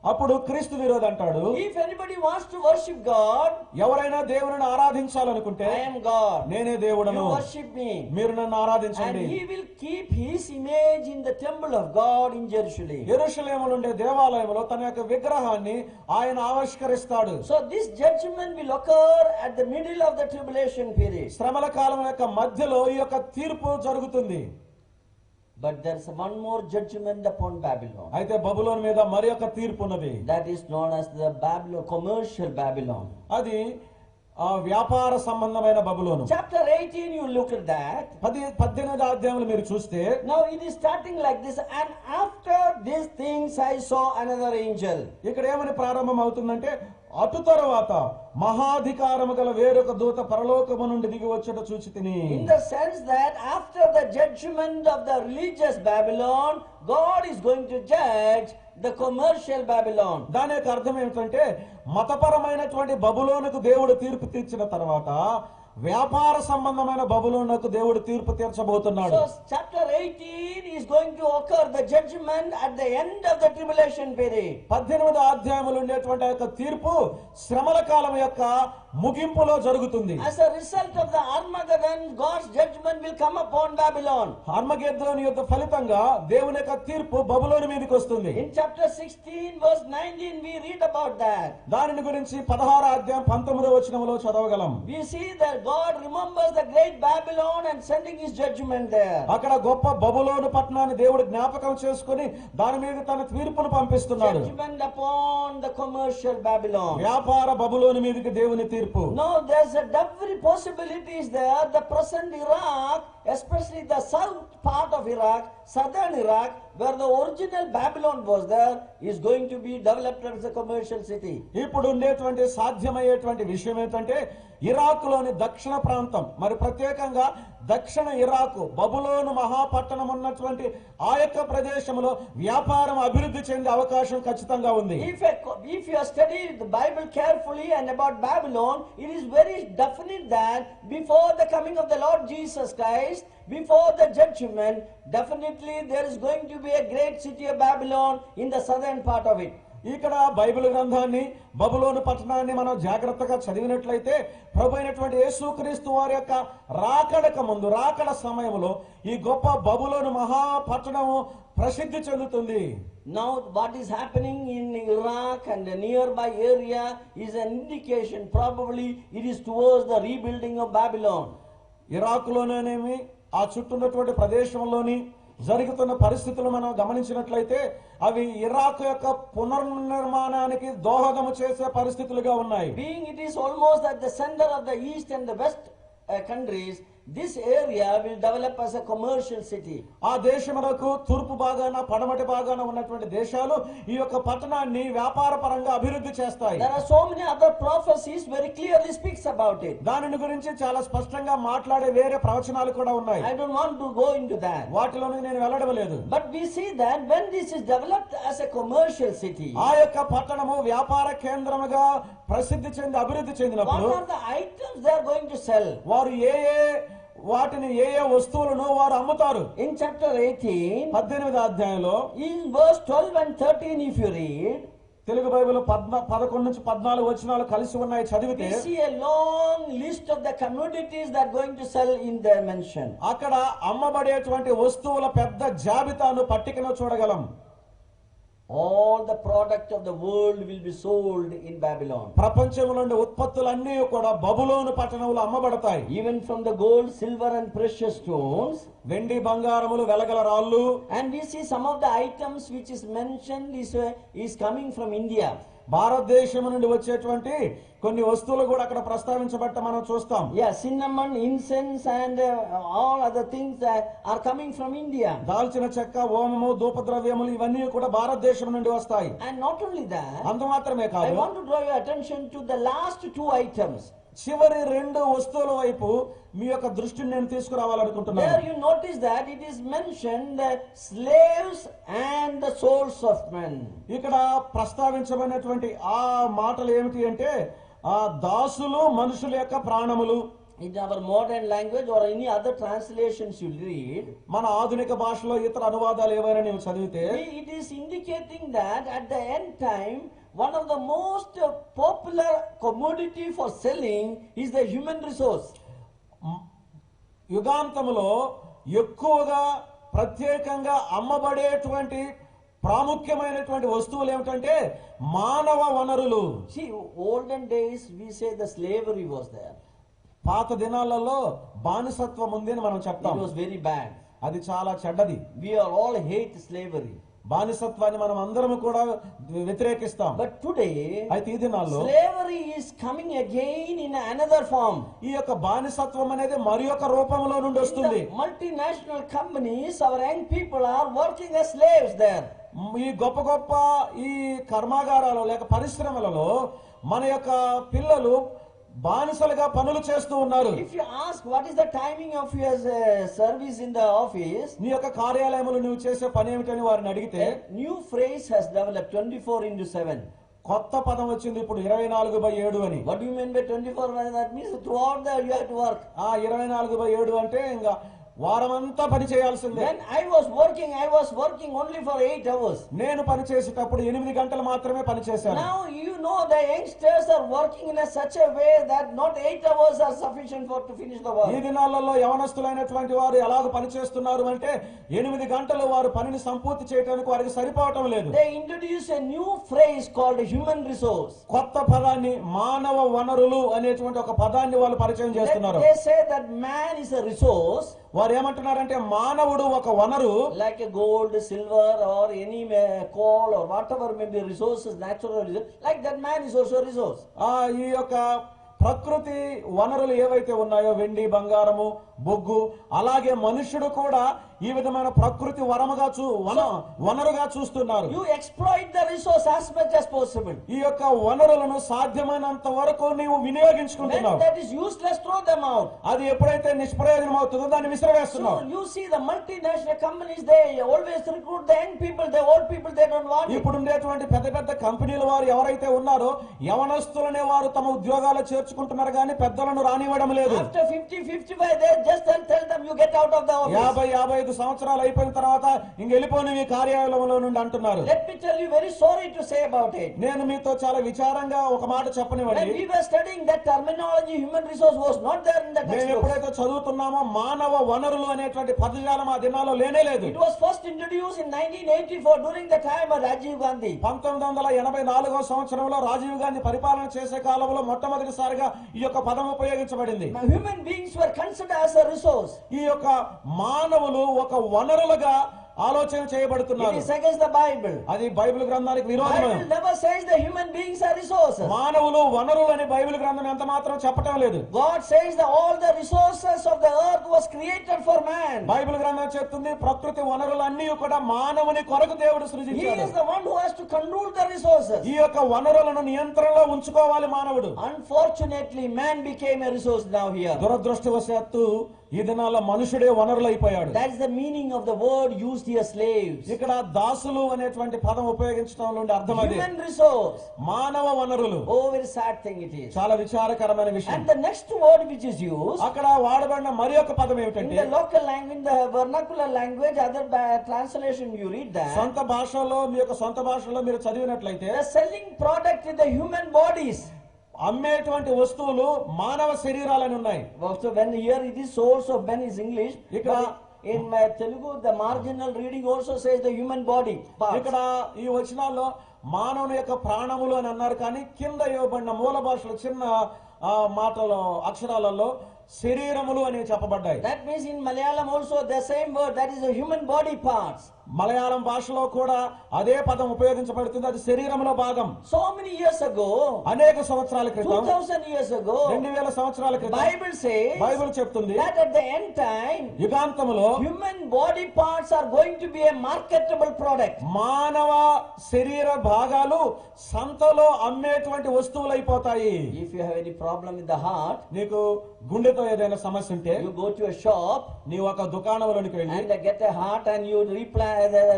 అప్పుడు క్రీస్తు విరోధి అంటాడు, if anybody wants to worship God, ఎవరైనా దేవుని ఆరాధించాలనుకుంటే I am God, నేనే దేవుడను, you worship me, మీరు నన్ను and ఆరాధించండి. he will keep his image in the temple of God in Jerusalem. యెరూషలేములో ఉండే దేవాలయంలో తన యొక్క విగ్రహాన్ని ఆయన ఆవిష్కరిస్తాడు. So this judgment will occur at the middle of the tribulation period. శ్రమల కాలం యొక్క మధ్యలో ఈ యొక్క తీర్పు జరుగుతుంది. But there is one more judgment upon Babylon. అయితే బబులోను మీద మరి ఒక తీర్పు ఉన్నది. That is known as the Babylon, commercial Babylon. అది ఆ వ్యాపార సంబంధమైన బబులోను. Chapter 18, you look at that. 18వ అధ్యాయంలో మీరు చూస్తే Now it is starting like this, and after these things I saw another angel. ఇక్కడ ఏమని ప్రారంభం అవుతుందంటే, అటు తరువాత మహాధికారము గల వేరొక దూత పరలోకము నుండి దిగి వచ్చుట చూచితిని. In the sense that after the judgment of the religious Babylon, God is going to judge the commercial Babylon. దాని యొక్క అర్థం ఏమిటంటే, మతపరమైనటువంటి బబులోనుకు దేవుడు తీర్పు తీర్చిన తర్వాత వ్యాపార సంబంధమైన బబులోనుకు దేవుడు తీర్పు తీర్చబోతున్నాడు. So chapter 18 is going to occur the judgment at the end of the tribulation period. 18వ అధ్యాయంలో ఉండేటువంటి ఆ యొక్క తీర్పు శ్రమల కాలం యొక్క ముగింపులో జరుగుతుంది. As a result of the Armageddon, God's judgment will come upon Babylon. ఆర్మగెద్దోను యొక్క ఫలితంగా దేవుని యొక్క తీర్పు బబులోను మీదకి వస్తుంది. In chapter 16 verse 19 we read about that. దానిని గురించి 16వ అధ్యాయం 19వ వచనంలో చదవగలం. We see that God remembers the great Babylon and sending his judgment there. అక్కడ గొప్ప బబులోను పట్టణాన్ని దేవుడు జ్ఞాపకం చేసుకొని దాని మీద తన తీర్పును పంపిస్తున్నాడు. Judgment upon the commercial Babylon. వ్యాపార బబులోను మీదకి దేవుని తీర్పు. No, there's a every possibilities there. The present Iraq, especially the south part of Iraq, southern Iraq, where the original Babylon was there, is going to be developed as a commercial city. ఇప్పుడు ఉండేటువంటి సాధ్యమయ్యేటువంటి విషయం ఏంటంటే, ఇరాకులోని దక్షిణ ప్రాంతం, మరి ప్రత్యేకంగా దక్షిణ ఇరాకు బబులోను మహాపట్టణం ఉన్నటువంటి ఆ యొక్క ప్రదేశంలో వ్యాపారం అభివృద్ధి చెందే అవకాశం ఖచ్చితంగా ఉంది. If you study the Bible carefully and about Babylon, it is very definite that before the coming of the Lord Jesus Christ, before the judgment, definitely there is going to be a great city of Babylon in the southern part of it. ఇక్కడ Bible గ్రంథాన్ని, బబులోను పట్టణాన్ని మనం జాగ్రత్తగా చదివినట్లయితే, ప్రభు అయినటువంటి యేసుక్రీస్తు వారి యొక్క రాకడక ముందు, రాకడ సమయంలో ఈ గొప్ప బబులోను మహాపట్టణము ప్రసిద్ధి చెందుతుంది. Now what is happening in Iraq and the nearby area is an indication, probably it is towards the rebuilding of Babylon. ఇరాకులోనేమి ఆ చుట్టూన్నటువంటి ప్రదేశంలోని జరుగుతున్న పరిస్థితులు మనం గమనించినట్లయితే అవి ఇరాక్ యొక్క పునర్నిర్మాణానికి దోహదము చేసే పరిస్థితులుగా ఉన్నాయి. Being it is almost at the center of the east and the west countries, this area will develop as a commercial city. ఆ దేశమునకు తూర్పు భాగాన పడమటి భాగాన ఉన్నటువంటి దేశాలు ఈ యొక్క పట్టణాన్ని వ్యాపార పరంగా అభివృద్ధి చేస్తాయి. There are so many other prophecies very clearly speaks about it. దానిని గురించి చాలా స్పష్టంగా మాట్లాడే వేరే ప్రవచనాలు కూడా ఉన్నాయి. I don't want to go into that. వాటిలోకి నేను వెళ్ళడం లేదు. But we see that when this is developed as a commercial city, ఆ యొక్క పట్టణము వ్యాపార కేంద్రముగా ప్రసిద్ధి చెంది అభివృద్ధి చెందినప్పుడు what are the items they are going to sell? వారు వాటిని ఏ వస్తువులను వారు అమ్ముతారు. In chapter 18, 18వ అధ్యాయంలో in verse 12 and 13, if you read, Telugu Bible 11 నుంచి 14 వచనాలు కలిసి ఉన్నాయి చదివితే we see a long list of the commodities that are going to sell in their mention. అక్కడ అమ్మబడేటువంటి వస్తువుల పెద్ద జాబితాను పట్టికను చూడగలం. All the product of the world will be sold in Babylon. ప్రపంచంలో ఉండే ఉత్పత్తులన్నీ కూడా బబులోను పట్టణంలో అమ్మబడతాయి. Even from the gold, silver and precious stones. వెండి బంగారములు వెలగల రాళ్ళు. And we see some of the items which is mentioned is coming from India. భారతదేశం నుండి వచ్చేటువంటి కొన్ని వస్తువులు కూడా అక్కడ ప్రస్తావించబట్ట మనం చూస్తాం. Yeah, cinnamon, incense and all other things that are coming from India. దాల్చిన చెక్క, ఓమము, ధూపద్రవ్యములు ఇవన్నీ కూడా భారతదేశం నుండి వస్తాయి. And not only that, అంత మాత్రమే I కాదు, want to draw your attention to the last two items. చివరి 2 వస్తువుల వైపు మీ యొక్క దృష్టిని నేను తీసుకురావాలనుకుంటున్నాను. There you notice that it is mentioned the slaves and the souls of men. ఇక్కడ ప్రస్తావించబడినటువంటి ఆ మాటలు ఏమిటి అంటే ఆ దాసులు మనుషుల యొక్క ప్రాణములు. In our modern language or any other translations you read, మన ఆధునిక భాషలో ఇతర అనువాదాలు ఏవైనా నీవు చదివితే it is indicating that at the end time one of the most popular commodity for selling is the human resource. యుగాంతములో ఎక్కువగా ప్రత్యేకంగా అమ్మబడేటువంటి ప్రాముఖ్యమైనటువంటి వస్తువులు ఏమిటంటే మానవ వనరులు. See, olden days we say the slavery was there. పాత దినాలలో బానిసత్వం ఉంది అని మనం చెప్తాం. It was very bad. అది చాలా చెడ్డది. We are all hate slavery. బానిసత్వాన్ని మనం అందరం కూడా వ్యతిరేకిస్తాం. But today అయితే ఈ దినాల్లో slavery is coming again in another form. ఈ యొక్క బానిసత్వం అనేది మరి ఒక రూపంలో నుండి వస్తుంది. The multinational companies, our young people are working as slaves there. ఈ గొప్ప గొప్ప ఈ కర్మాగారాలు లేక పరిశ్రమలలో మన యొక్క పిల్లలు బానిసలుగా పనులు చేస్తూ ఉన్నారు. If you ask what is the timing of your service in the office, నీ యొక్క కార్యాలయంలో నువ్వు చేసే పని ఏమిటని వారిని అడిగితే a new phrase has developed, 24/7. కొత్త పదం వచ్చింది ఇప్పుడు 24/7 అని. What do you mean by 24? That means throughout the you have to work. 24/7 అంటే ఇంకా వారమంతా పని చేయాల్సిందే. When I was working only for 8 hours. నేను పని చేసేటప్పుడు 8 గంటలు మాత్రమే పని చేశాను. Now you know the youngsters are working in such a way that not 8 hours are sufficient for to finish the work. ఈ దినాలలో యవనస్తులైనటువంటి వారు ఎలాగ పని చేస్తున్నారు అంటే 8 గంటలు వారు పనిని సంపూర్తి చేయడానికి వారికి సరిపోవటం లేదు. They introduce a new phrase called human resource. కొత్త పదాన్ని మానవ వనరులు అనేటువంటి ఒక పదాన్ని వాళ్ళు పరిచయం చేస్తున్నారు. They say that man is a resource. వారు ఏమంటున్నారంటే మానవుడు ఒక వనరు. Like a gold, silver or any coal or whatever may be resources, natural resources, like that man is also a resource. ఈ యొక్క ప్రకృతి వనరులు ఏవైతే ఉన్నాయో వెండి, బంగారము, బొగ్గు, అలాగే మనుషుడు కూడా ఈ విధమైన ప్రకృతి వనరుగా చూస్తున్నారు. You exploit the resource as much as possible. ఈ యొక్క వనరులను సాధ్యమైనంత వరకు నీవు When వినియోగించుకుంటున్నావు. that is useless, throw them out. అది ఎప్పుడైతే నిష్ప్రయోజనం అవుతుందో దాన్ని విసిరవేస్తున్నావు. So you see the multinational companies, they always recruit the young people, the old people they don't want it. ఇప్పుడు ఉండేటువంటి పెద్ద పెద్ద కంపెనీల వారు ఎవరైతే ఉన్నారో యవనస్తులనే వారు తమ ఉద్యోగాలు చేర్చుకుంటున్నారు కానీ పెద్దలను రానివ్వడం లేదు. After 50-55 they just tell them you get out of the office. 50-55 సంవత్సరాలు అయిపోయిన తర్వాత ఇంక వెళ్ళిపోయి ఈ కార్యాలయంలో నుండి అంటున్నారు. Let me tell you, very sorry to say about it. నేను మీతో చాలా విచారంగా ఒక మాట చెప్పనివ్వండి. When we were studying that terminology, human resource was not there in the మేము textbook. ఎప్పుడైతే చదువుతున్నామో మానవ వనరులు అనేటువంటి పదజాలం ఆ దినాల్లో లేనే లేదు. It was first introduced in 1984 during the time of Rajiv Gandhi. 1984 సంవత్సరంలో రాజీవ్ గాంధీ పరిపాలన చేసే కాలంలో మొట్టమొదటిసారిగా ఈ యొక్క పదం ఉపయోగించబడింది. Human beings were considered as a resource. ఈ యొక్క మానవులు ఒక వనరులుగా ఆలోచన It చేయబడుతున్నారు. is against the Bible. అది బైబిల్ గ్రంథానికి విరోధమే. Bible never says the human beings are resources. మానవులు వనరులు అని బైబిల్ గ్రంథం ఎంత మాత్రం చెప్పటం లేదు. God says that all the resources of the earth was created for man. Bible గ్రంథం చెప్తుంది ప్రకృతి వనరులన్నీ కూడా మానవుని కొరకు దేవుడు He సృజించాడు. is the one who has to control the resources. ఈ యొక్క వనరులను నియంత్రణలో ఉంచుకోవాలి మానవుడు. Unfortunately, man became a resource now here. దురదృష్టవశాత్తు ఈ దినాల్లో మనుషుడే వనరులైపోయాడు. That's the meaning of the word used here, slaves. ఇక్కడ దాసులు అనేటువంటి పదం ఉపయోగించడం నుండి అర్థం అది. Human resource. మానవ వనరులు. Oh, very sad thing it is. చాలా విచారకరమైన విషయం. And the next word which is used అక్కడ వాడబడిన మరి ఒక పదం in ఏమిటంటే the local language, in the vernacular language, other translation you read that. సొంత భాషలో మీ యొక్క సొంత భాషలో మీరు చదివినట్లయితే The selling product is the human bodies. అమ్మేటువంటి వస్తువులు మానవ శరీరాలని ఉన్నాయి. So when here it is source of Ben is English. ఇక్కడ In my Telugu, the marginal reading also says the human body parts. ఇక్కడ ఈ వచనాల్లో మానవుని యొక్క ప్రాణములు అని అన్నారు, కానీ కింద ఇవ్వబడిన మూల భాషలో చిన్న మాటలో అక్షరాలలో శరీరములు అని చెప్పబడ్డాయి. That means in Malayalam also the same word, that is the human body parts. Malayalam భాషలో కూడా అదే పదం ఉపయోగించబడుతుంది, అది శరీరంలో భాగం. So many years ago, అనేక సంవత్సరాల క్రితం, 2000 years ago, 2000 సంవత్సరాల క్రితం Bible says బైబిల్ చెప్తుంది that at the end time, యుగాంతములో human body parts are going to be a marketable product. మానవ శరీర భాగాలు సంతలో అమ్మేటువంటి వస్తువులు అయిపోతాయి. If you have any problem with the heart, నీకు గుండెతో ఏదైనా సమస్య ఉంటే you go to a shop నీవు ఒక దుకాణంలోనికి వెళ్ళి and get a heart and you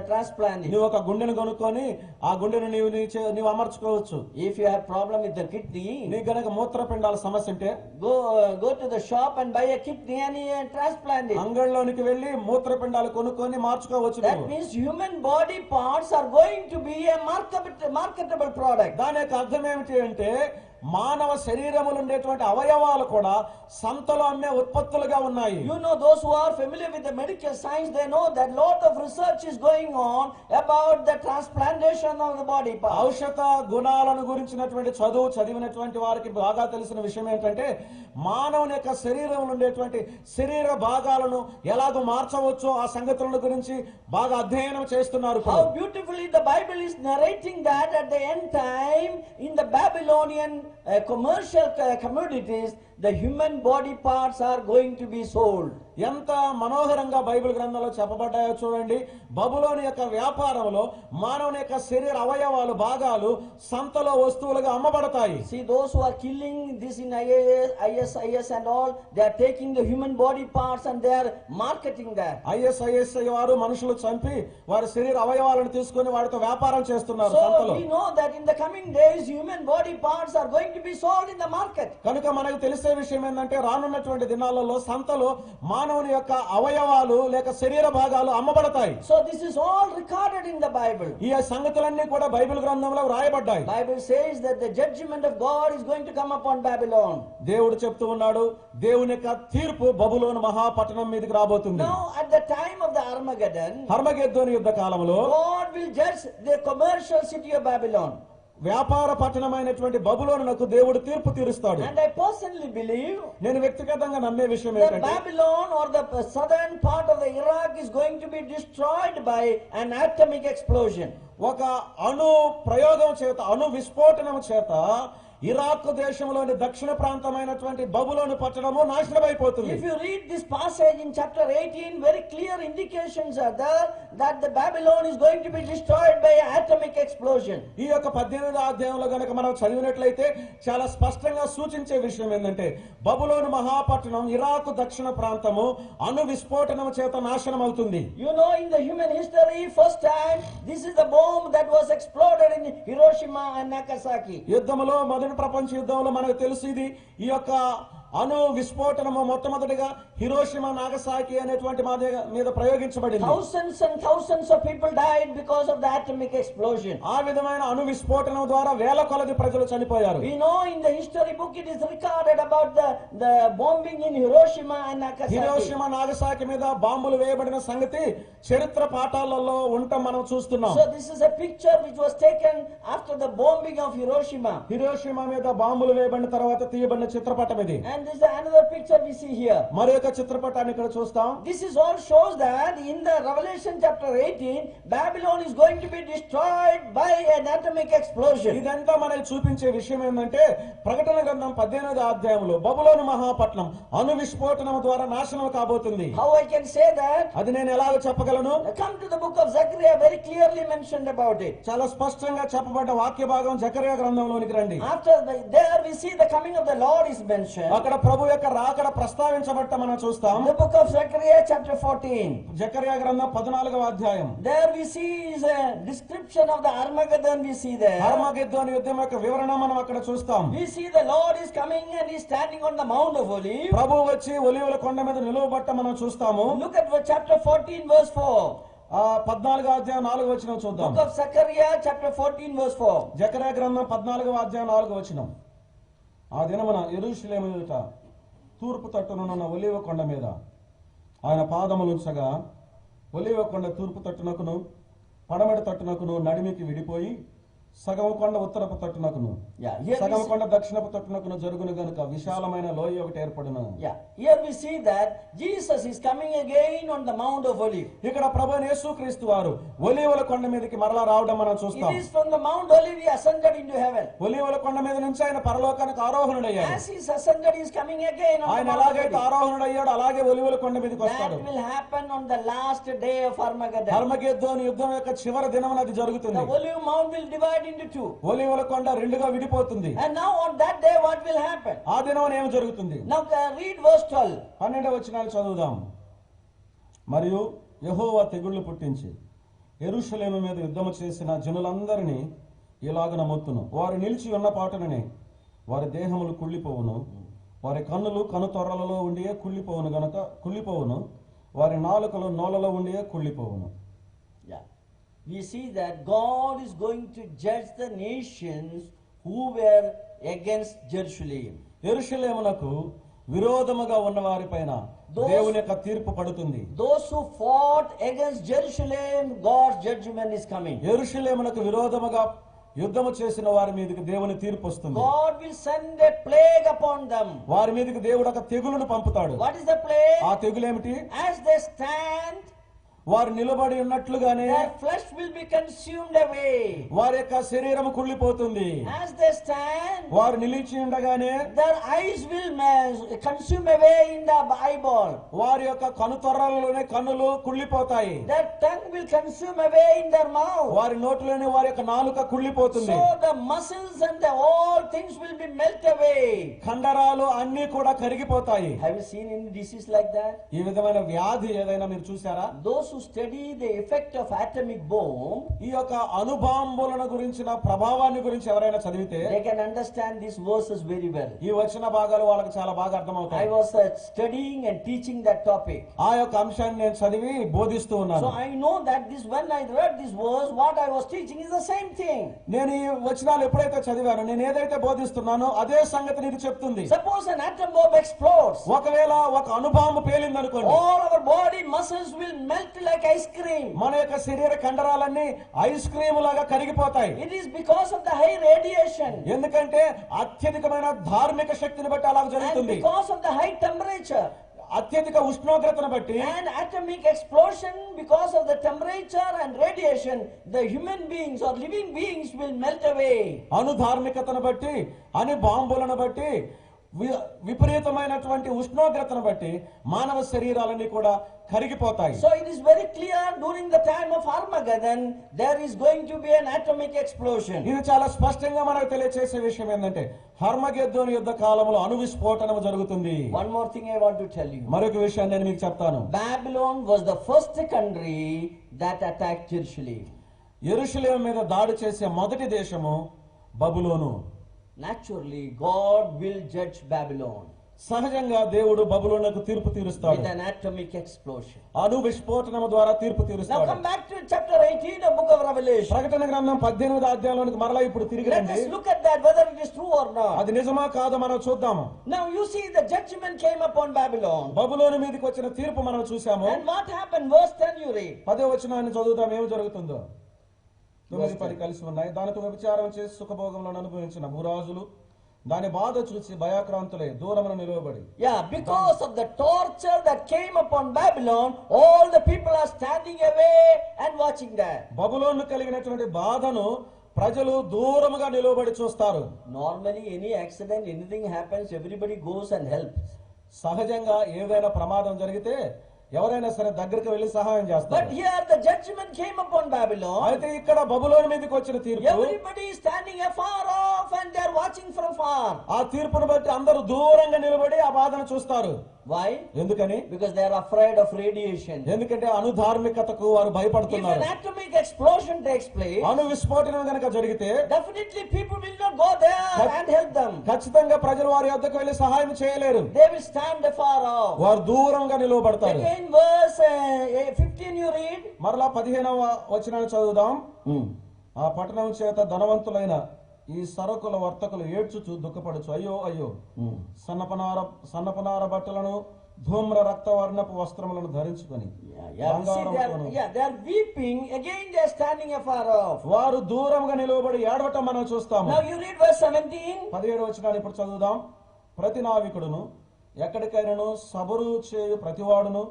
transplant it. నువ్వు ఒక గుండెను కొనుక్కొని ఆ గుండెను నీవు అమర్చుకోవచ్చు. If you have problem with the kidney, నీకు గనక మూత్రపిండాల సమస్య ఉంటే go to the shop and buy a kidney and transplant it. అంగళ్ళలోనికి వెళ్ళి మూత్రపిండాలు కొనుక్కొని మార్చుకోవచ్చు. That means human body parts are going to be a marketable product. దాని యొక్క అర్థం ఏమిటి అంటే మానవ శరీరములు ఉండేటువంటి అవయవాలు కూడా సంతలో అమ్మే ఉత్పత్తులుగా ఉన్నాయి. You know, those who are familiar with the medical science, they know that lot of research is going on about the transplantation of the body parts. ఔషధ గుణాలను గురించినటువంటి చదివినటువంటి వారికి బాగా తెలిసిన విషయం ఏంటంటే మానవుని యొక్క శరీరంలో ఉండేటువంటి శరీర భాగాలను ఎలాగో మార్చవచ్చో ఆ సంగతుల గురించి బాగా అధ్యయనం చేస్తున్నారు. How beautifully the Bible is narrating that at the end time in the Babylonian commercial commodities, the human body parts are going to be sold. ఎంత మనోహరంగా బైబిల్ గ్రంథంలో చెప్పబడ్డాయో చూడండి. బబులోని యొక్క వ్యాపారంలో మానవుని యొక్క శరీర అవయవాలు భాగాలు సంతలో వస్తువులుగా అమ్మబడతాయి. See, those who are killing this in ISIS and all, they are taking the human body parts and they are marketing that. ISIS వారు మనుషులు చంపి వారి శరీర అవయవాలను తీసుకొని వాటితో వ్యాపారం చేస్తున్నారు సంతలో. So we know that in the coming days human body parts are going to be sold in the market. కనుక మనకు తెలిసే విషయం ఏంటంటే రానున్నటువంటి దినాలలో సంతలో మానవుని యొక్క అవయవాలు లేక శరీర భాగాలు అమ్మబడతాయి. So this is all recorded in the Bible. ఈ సంగతులన్నీ కూడా బైబిల్ గ్రంథంలో రాయబడ్డాయి. Bible says that the judgment of God is going to come upon Babylon. దేవుడు చెప్తూ ఉన్నాడు దేవుని యొక్క తీర్పు బబులోను మహాపట్టణం మీదకి రాబోతుంది. Now at the time of the Armageddon, హర్మగెద్దోను యుద్ధ కాలంలో God will judge the commercial city of Babylon. వ్యాపార పట్టణమైనటువంటి బబులోనునకు దేవుడు తీర్పు తీరుస్తాడు. And I personally believe నేను వ్యక్తిగతంగా నమ్మే విషయం that ఏంటంటే Babylon or the southern part of the Iraq is going to be destroyed by an atomic explosion. ఒక అణు ప్రయోగం చేత అణు విస్ఫోటనం చేత ఇరాక్ దేశంలోని దక్షిణ ప్రాంతమైనటువంటి బబులోను పట్టణము నాశనమైపోతుంది. If you read this passage in chapter 18, very clear indications are there that the Babylon is going to be destroyed by an atomic explosion. ఈ యొక్క 18వ అధ్యాయంలో గనక మనం చదివినట్లయితే చాలా స్పష్టంగా సూచించే విషయం ఏంటంటే బబులోను మహాపట్టణం ఇరాక్ దక్షిణ ప్రాంతము అణు విస్ఫోటనం చేత నాశనం అవుతుంది. You know, in the human history, first time this is the bomb that was exploded in Hiroshima and Nagasaki. యుద్ధములో మొదటి ప్రపంచ యుద్ధంలో మనకు తెలుసు ఇది ఈ యొక్క అణు విస్ఫోటనము మొట్టమొదటిగా హిరోషిమా నాగసాకి అనేటువంటి మీద ప్రయోగించబడింది. Thousands and thousands of people died because of the atomic explosion. ఆ విధమైన అణు విస్ఫోటనం ద్వారా వేల కొలది ప్రజలు చనిపోయారు. We know in the history book it is recorded about the bombing in Hiroshima and Nagasaki. Hiroshima Nagasaki మీద బాంబులు వేయబడిన సంగతి చరిత్ర పాఠాలలో ఉండటం మనం చూస్తున్నాం. So this is a picture which was taken after the bombing of Hiroshima. Hiroshima మీద బాంబులు వేయబడిన తర్వాత తీయబడిన చిత్రపటం ఇది. And And this is another picture we see here. మరి యొక్క చిత్రపటాన్ని ఇక్కడ చూస్తాం. This is all shows that in the Revelation chapter 18, Babylon is going to be destroyed by an atomic explosion. ఇదంతా మనకి చూపించే విషయం ఏంటంటే ప్రకటన గ్రంథం 18వ అధ్యాయంలో బబులోను మహాపట్నం అణు విస్ఫోటనం ద్వారా నాశనం కాబోతుంది. How I can say that? అది నేను ఎలాగ చెప్పగలను? Come to the book of Zechariah, very clearly mentioned about it. చాలా స్పష్టంగా చెప్పబడ్డ వాక్య భాగం జకర్యా గ్రంథంలోనికి రండి. After there we see the coming of the Lord is mentioned. అక్కడ ప్రభు యొక్క రాకడ ప్రస్తావించబట్ట మనం చూస్తాం. The book of Zechariah chapter 14. జకర్యా గ్రంథం 14వ అధ్యాయం. There we see is a description of the Armageddon we see there. హర్మగెద్దోను యుద్ధం యొక్క వివరణ మనం అక్కడ చూస్తాం. We see the Lord is coming and he is standing on the Mount of Olives. ప్రభు వచ్చి ఒలీవల కొండ మీద నిలువబట్ట మనం చూస్తాము. Look at chapter 14 verse 4. 14వ అధ్యాయం 4వ వచనం చూద్దాం. Book of Zechariah chapter 14 verse 4. జకర్యా గ్రంథం 14వ అధ్యాయం 4వ వచనం. ఆ దినమున యెరూషలేము ఎదుట తూర్పు తట్టునున్న ఒలీవ కొండ మీద ఆయన పాదములుంచగా ఒలీవ కొండ తూర్పు తట్టునకును పడమటి తట్టునకును నడిమికి విడిపోయి సగం కొండ ఉత్తరపు తట్టునకును సగం కొండ దక్షిణపు తట్టునకును జరుగును గనుక విశాలమైన లోయ ఒకటి ఏర్పడును. Here we see that Jesus is coming again on the Mount of Olives. ఇక్కడ ప్రభువైన యేసుక్రీస్తు వారు ఒలీవల కొండ మీదకి మరలా రావడం మనం చూస్తాం. It is from the Mount Olive he ascended into heaven. ఒలీవల కొండ మీద నుంచి ఆయన పరలోకానికి ఆరోహణుడయ్యాడు. As he is ascended, he is coming again on the ఆయన Mount ఎలాగైతే Olive. ఆరోహణుడయ్యాడు అలాగే ఒలీవల కొండ మీదకి వస్తాడు. That will happen on the last day of Armageddon. హర్మగెద్దోను యుద్ధం యొక్క చివరి దినమున అది జరుగుతుంది. The Olive Mount will divide into two. ఒలీవల కొండ రెండుగా విడిపోతుంది. And now on that day what will happen? ఆ దినమున ఏం జరుగుతుంది? Now read verse 12. 12వ వచనాలు చదువుదాం. మరియు యెహోవా తెగుళ్లు పుట్టించి యెరూషలేము మీద యుద్ధము చేసిన జనులందరినీ ఇలాగ నమ్ముతును. వారు నిలిచి ఉన్న పాటననే వారి దేహములు కుళ్ళిపోవును, వారి కన్నులు కనుతొర్రలలో ఉండియే కుళ్ళిపోవును, వారి నాలుకలు నోలలో ఉండియే కుళ్ళిపోవును. We see that God is going to judge the nations who were against Jerusalem. యెరూషలేమునకు విరోధముగా ఉన్న వారిపైన దేవుని యొక్క తీర్పు పడుతుంది. Those who fought against Jerusalem, God's judgment is coming. యెరూషలేమునకు విరోధముగా యుద్ధము చేసిన వారి మీదకి దేవుని తీర్పు వస్తుంది. God will send a plague upon them. వారి మీదకి దేవుడు ఒక తెగులును పంపుతాడు. What is the plague? ఆ తెగులు ఏమిటి? As they stand, వారు నిలబడి ఉన్నట్లుగానే their flesh will be consumed away. వారి యొక్క శరీరము కుళ్ళిపోతుంది. As they stand, వారు నిలిచి ఉండగానే their eyes will consume away in the eyeball. వారి యొక్క కనుతొర్రలలోనే కన్నులు కుళ్ళిపోతాయి. Their tongue will consume away in their mouth. వారి నోటిలోనే వారి యొక్క నాలుక కుళ్ళిపోతుంది. So the muscles and all things will be melt away. కండరాలు అన్ని కూడా కరిగిపోతాయి. Have you seen any disease like that? ఈ విధమైన వ్యాధి ఏదైనా మీరు చూసారా? Those who study the effect of atomic bomb, ఈ యొక్క అణుబాంబులను గురించిన ప్రభావాన్ని గురించి ఎవరైనా చదివితే they can understand these verses very well. ఈ వచన భాగాలు వాళ్ళకి చాలా బాగా I అర్థమవుతాయి. was studying and teaching that topic. ఆ యొక్క అంశాన్ని నేను చదివి బోధిస్తూ ఉన్నాను. So I know that when I read this verse, what I was teaching is the same thing. నేను ఈ వచనాలు ఎప్పుడైతే చదివానో నేను ఏదైతే బోధిస్తున్నానో అదే సంగతిని ఇది చెప్తుంది. Suppose an atom bomb explodes. ఒకవేళ ఒక అణుబాంబు పేలిందనుకోండి, All our body muscles will melt like ice cream. మన యొక్క శరీర కండరాలన్నీ ఐస్ క్రీమ్ లాగా కరిగిపోతాయి. It is because of the high radiation. ఎందుకంటే అత్యధికమైన ధార్మిక శక్తిని బట్టి అలా And జరుగుతుంది. because of the high temperature. అత్యధిక ఉష్ణోగ్రతను బట్టి And atomic explosion, because of the temperature and radiation, the human beings or living beings will melt away. అణు ధార్మికతను బట్టి అణు బాంబులను బట్టి విపరీతమైనటువంటి ఉష్ణోగ్రతను బట్టి మానవ శరీరాలన్నీ కూడా కరిగిపోతాయి. So it is very clear during the time of Armageddon there is going to be an atomic explosion. ఇది చాలా స్పష్టంగా మనకు తెలియజేసే విషయం ఏంటంటే హర్మగెద్దోను యుద్ధ కాలంలో అణు విస్ఫోటనం జరుగుతుంది. One more thing I want to tell you. మరొక విషయాన్ని నేను మీకు చెప్తాను. Babylon was the first country that attacked Jerusalem. యెరూషలేము మీద దాడి చేసే మొదటి దేశము బబులోను. Naturally, God will judge Babylon సహజంగా దేవుడు బబులోనుకు తీర్పు తీరుస్తాడు. with an atomic explosion. అణు విస్ఫోటనము ద్వారా తీర్పు Now తీరుస్తాడు. come back to chapter 18 of book of Revelation. ప్రకటన గ్రంథం 18వ అధ్యాయంలోనికి మరలా ఇప్పుడు తిరిగి Let రండి. us look at that whether it is true or not. అది నిజమా కాదో మనం చూద్దాము. Now you see the judgment came upon Babylon. బబులోను మీదకి వచ్చిన తీర్పు మనం చూసాము. And what happened? Verse 10 you read. 10వ వచనాన్ని చదువుతాం ఏమి జరుగుతుందో. 9, 10 కలిసి ఉన్నాయి. దానితో వ్యభిచారం చేసి సుఖభోగంలో అనుభవించిన భూరాజులు దాని బాధ చూసి భయాక్రాంతులై దూరమున నిలువబడి Yeah, because of the torture that came upon Babylon, all the people are standing away and watching that. బబులోను కలిగినటువంటి బాధను ప్రజలు దూరముగా నిలువబడి చూస్తారు. Normally, any accident, anything happens, everybody goes and helps. సహజంగా ఏదైనా ప్రమాదం జరిగితే ఎవరైనా సరే దగ్గరికి వెళ్లి సహాయం But చేస్తారు. here the judgment came upon Babylon. అయితే ఇక్కడ బబులోను మీదకి వచ్చిన తీర్పు, Everybody is standing afar off and they are watching from far. ఆ తీర్పును బట్టి అందరూ దూరంగా నిలబడి ఆ బాధను చూస్తారు. Why? ఎందుకని? Because they are afraid of radiation. ఎందుకంటే అనుధార్మికతకు వారు If భయపడుతున్నారు. an atomic explosion takes place, అణు విస్ఫోటనం గనక జరిగితే definitely people will not go there and help them. ఖచ్చితంగా ప్రజలు వారి వద్దకు వెళ్లి సహాయం చేయలేరు. They will stand afar off. వారు దూరంగా నిలవబడతారు. Again, verse 15 you read. మరలా 15వ వచనాన్ని చదువుదాం. ఆ పట్టణం చేత ధనవంతులైన ఈ సరకుల వర్తకులు ఏడ్చుచు దుఃఖపడుచు, అయ్యో అయ్యో, సన్నపనార బట్టలను ధూమ్ర రక్తవర్ణపు వస్త్రములను ధరించుకొని They are weeping. Again, they are standing afar off. వారు దూరంగా నిలవబడి ఏడవటం మనం చూస్తాము. Now you read verse 17. 17వ వచనాన్ని ఇప్పుడు చదువుదాం. ప్రతి నావికుడును ఎక్కడికైనాను సబరు చేయు ప్రతివాడును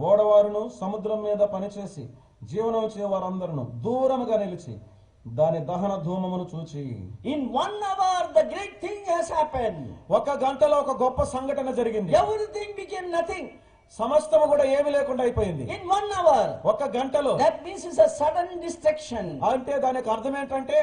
ఓడవారును సముద్రం మీద పనిచేసి జీవనం చేయు వారందరూ దూరముగా నిలిచి దాని దహన ధూమమును చూచి, In 1 hour the great thing has happened. ఒక గంటలో ఒక గొప్ప సంఘటన జరిగింది. Everything became nothing. సమస్తము కూడా ఏమీ లేకుండా అయిపోయింది. In 1 hour. ఒక గంటలో. That means it's a sudden destruction. అంటే దానికి అర్థం ఏంటంటే